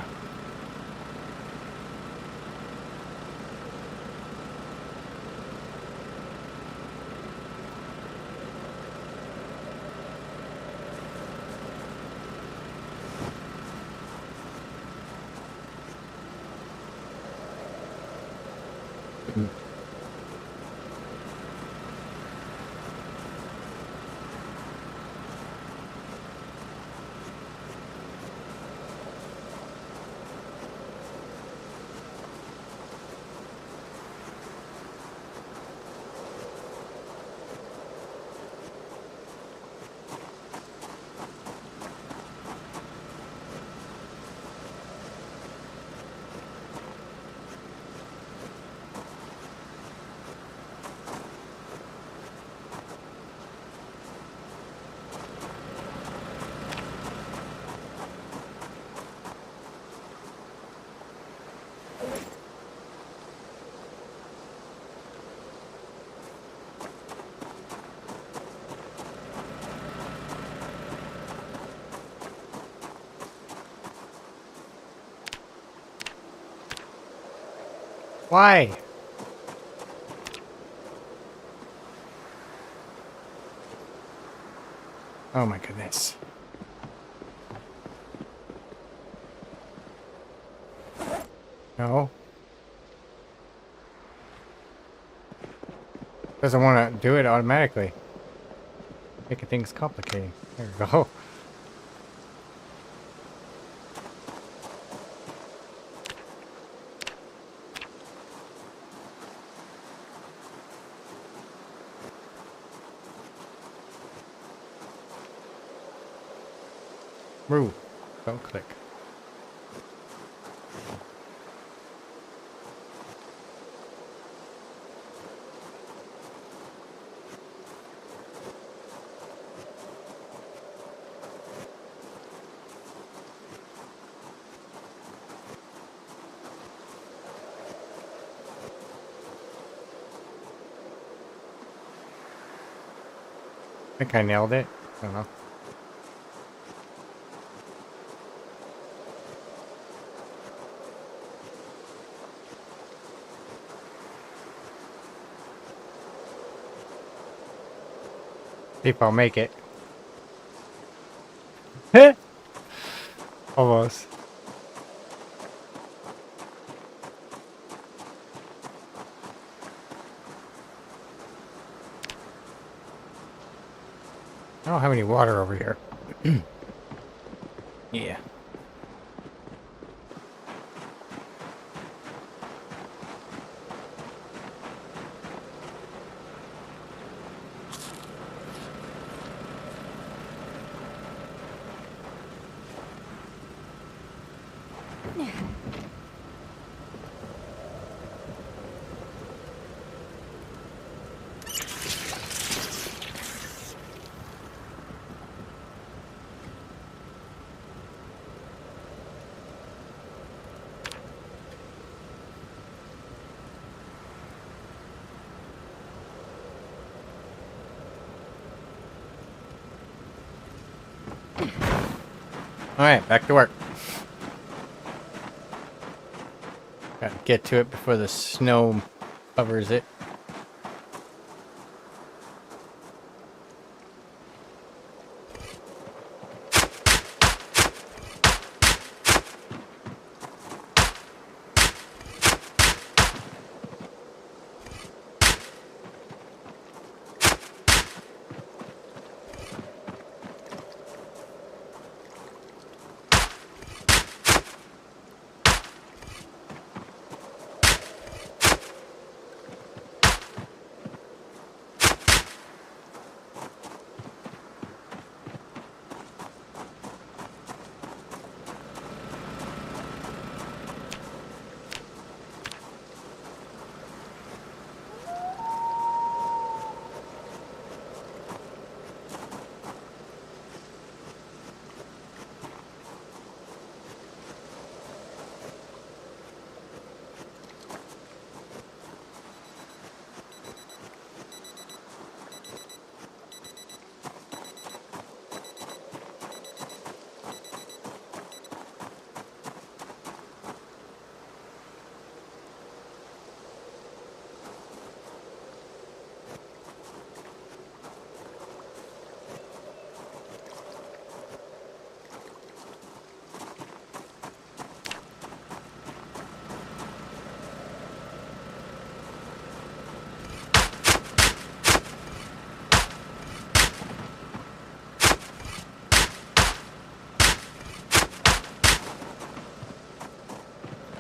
Why? Oh my goodness. No. Doesn't want to do it automatically. Making things complicated. There we go. Move. Don't click. I think I nailed it. I don't know. See if I'll make it. Almost. I don't have any water over here. Yeah. Alright, back to work. Gotta get to it before the snow covers it.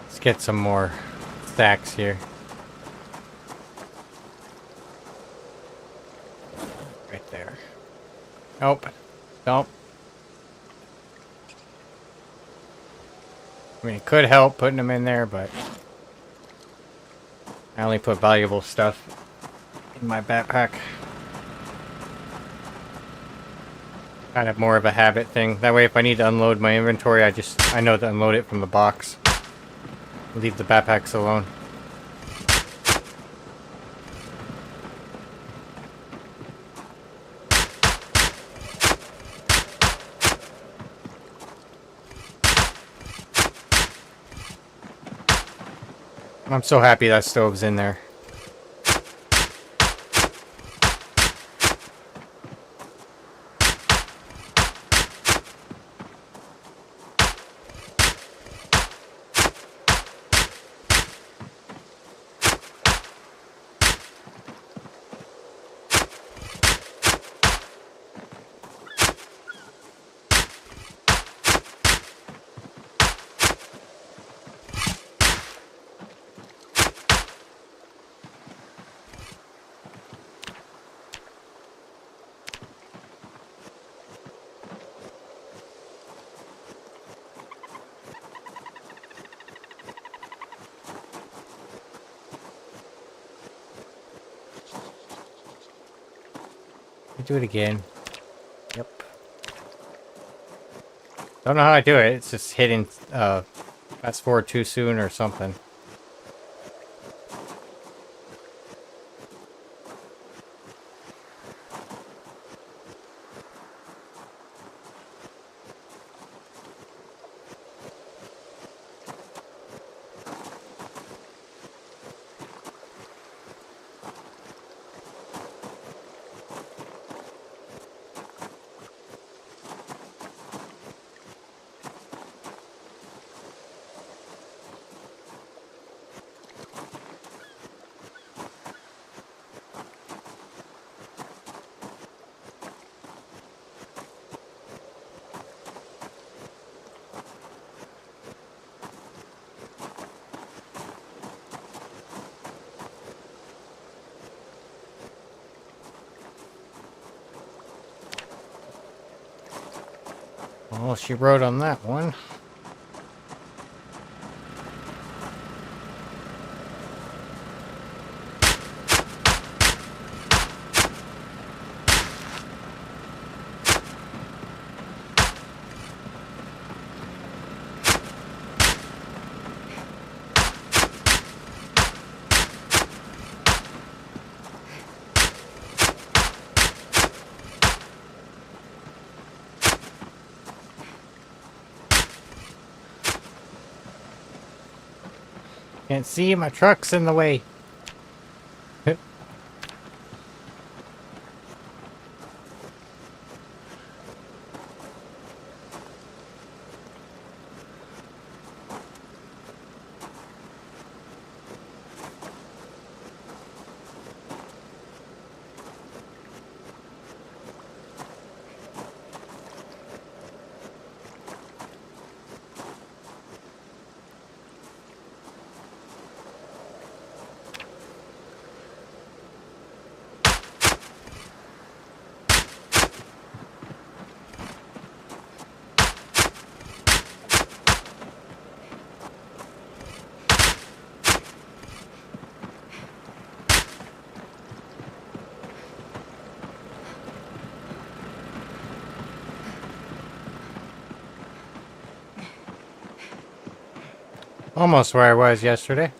Let's get some more stacks here. Right there. Nope. Nope. I mean, it could help putting them in there, but I only put valuable stuff in my backpack. Kind of more of a habit thing. That way, if I need to unload my inventory, I know to unload it from the box. Leave the backpacks alone. I'm so happy that stove's in there. Do it again. Yep. Don't know how I do it. It's just hitting fast forward too soon or something. Well, she rode on that one. Can't see, my truck's in the way. Almost where I was yesterday.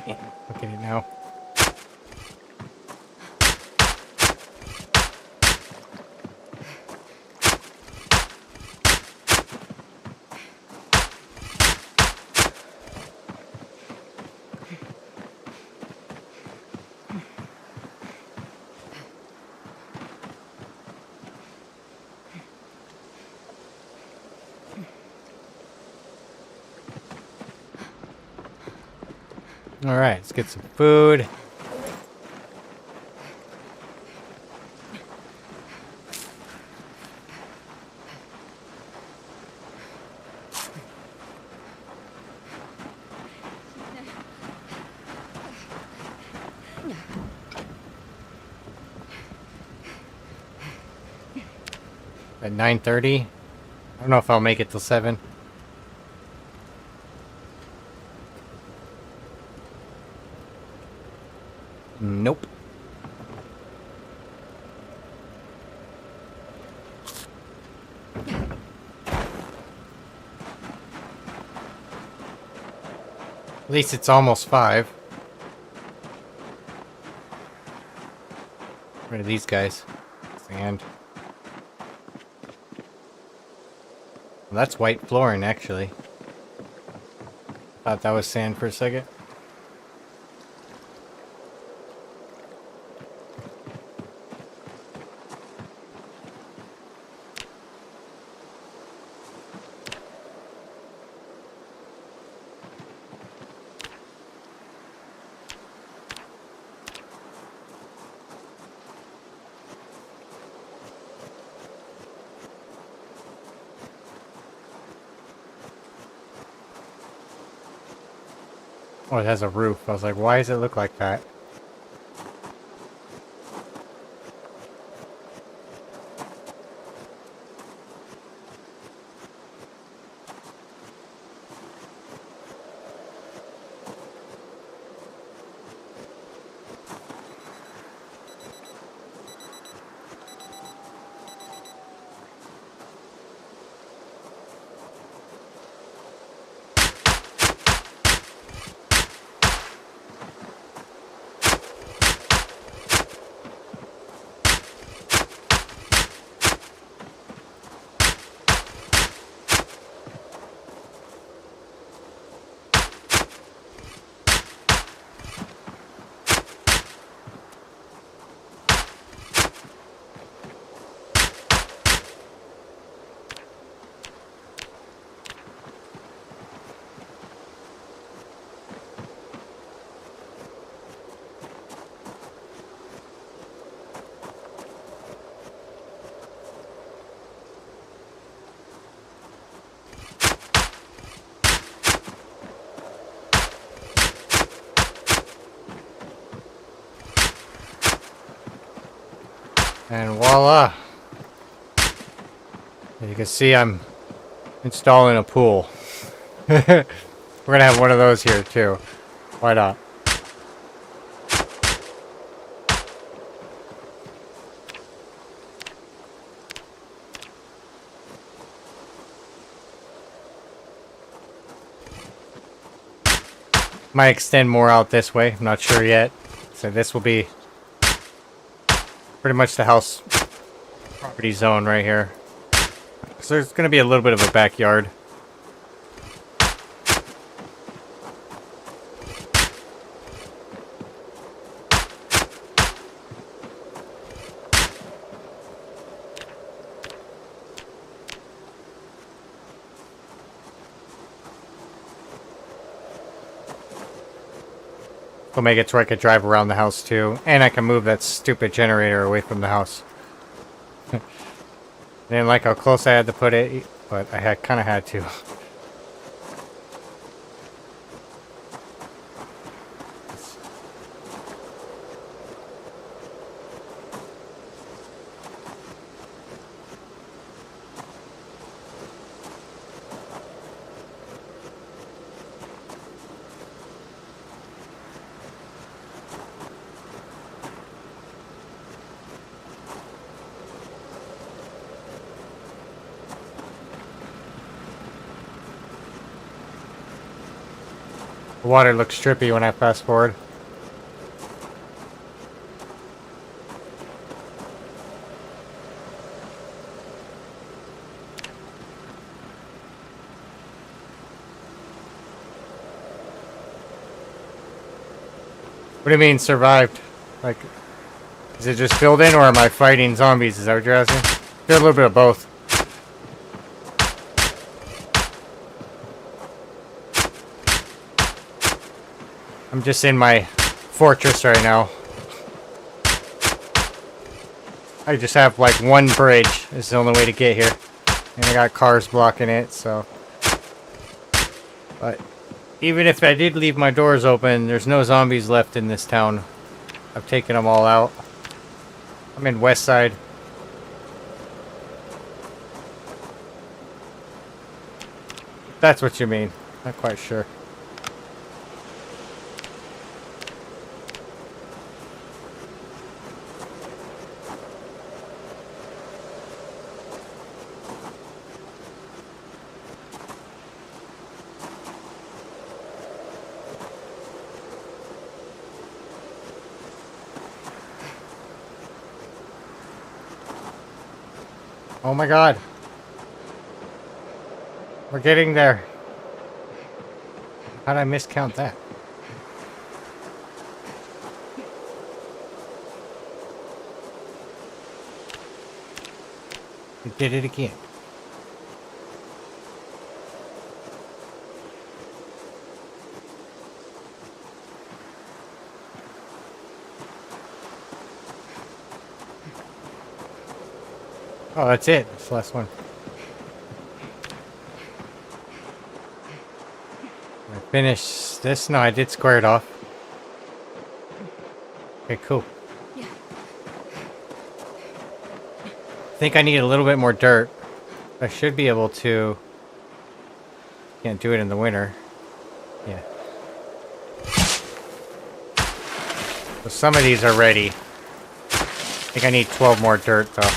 Look at it now. Alright, let's get some food. At 9:30. I don't know if I'll make it till 7. Nope. At least it's almost 5. Where are these guys? Sand. Well, that's white flooring, actually. Thought that was sand for a second. Oh, it has a roof. I was like, why does it look like that? And voila! As you can see, I'm installing a pool. We're gonna have one of those here too. Why not? Might extend more out this way. I'm not sure yet. So this will be pretty much the house property zone right here. So there's going to be a little bit of a backyard. We'll make it so I could drive around the house too. And I can move that stupid generator away from the house. I didn't like how close I had to put it, but I kind of had to. The water looks trippy when I fast forward. What do you mean survived? Like, is it just filled in or am I fighting zombies? Is that what you're asking? Did a little bit of both. I'm just in my fortress right now. I just have like one bridge. It's the only way to get here. And I got cars blocking it, so. But even if I did leave my doors open, there's no zombies left in this town. I've taken them all out. I'm in West Side. That's what you mean. Not quite sure. Oh my god. We're getting there. How'd I miscount that? We did it again. Oh, that's it. That's the last one. I finished this? No, I did square it off. Okay, cool. Yeah. I think I need a little bit more dirt. I should be able to... Can't do it in the winter. Yeah. So some of these are ready. I think I need 12 more dirt, though.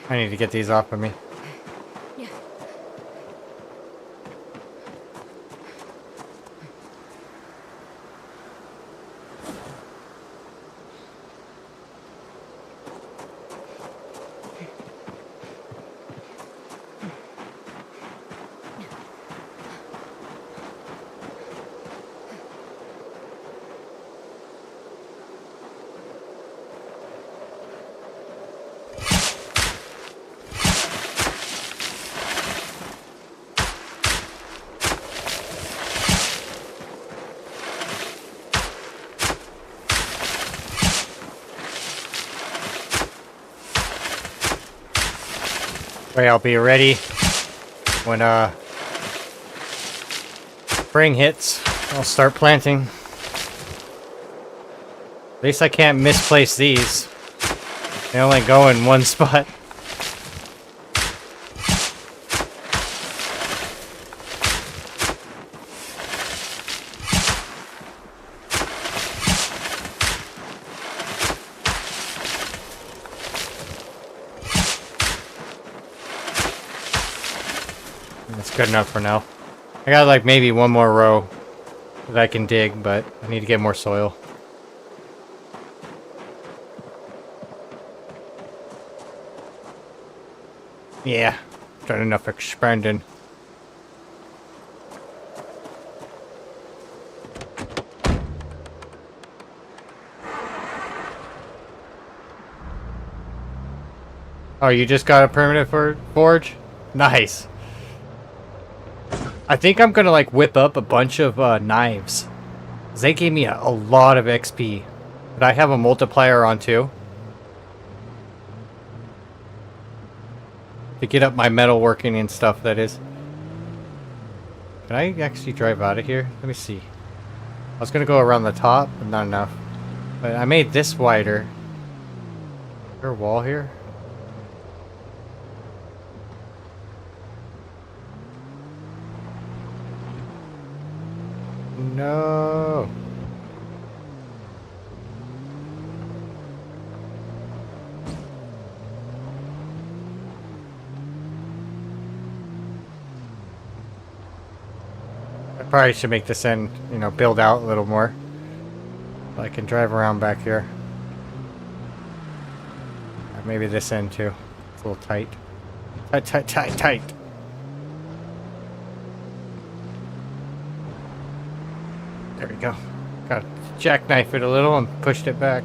I need to get these off of me. Yeah. Way I'll be ready when spring hits. I'll start planting. At least I can't misplace these. They only go in one spot. That's good enough for now. I got like maybe one more row that I can dig, but I need to get more soil. Yeah, done enough expanding. Oh, you just got a permanent for forge? Nice. I think I'm gonna like whip up a bunch of knives. They gave me a lot of XP. But I have a multiplier on too. To get up my metalworking and stuff, that is. Can I actually drive out of here? Let me see. I was gonna go around the top, but not enough. But I made this wider. Is there a wall here? No. I probably should make this end, you know, build out a little more. So I can drive around back here. Maybe this end too. It's a little tight. Tight, tight, tight, tight. There we go. Got to jackknife it a little and pushed it back.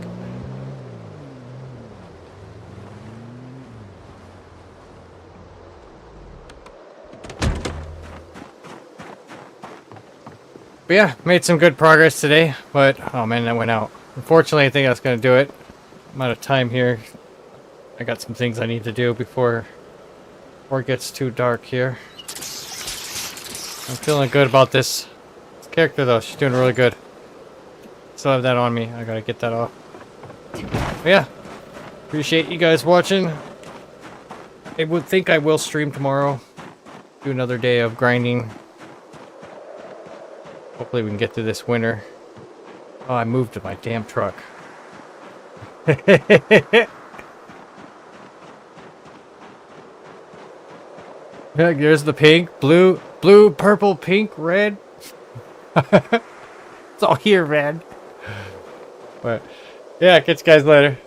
But yeah, made some good progress today, but oh man, that went out. Unfortunately, I think that's gonna do it. I'm out of time here. I got some things I need to do before it gets too dark here. I'm feeling good about this character though. She's doing really good. Still have that on me. I gotta get that off. But yeah, appreciate you guys watching. I would think I will stream tomorrow. Do another day of grinding. Hopefully we can get through this winter. Oh, I moved to my damn truck. There's the pink, blue, purple, pink, red. It's all here, man. But yeah, catch you guys later.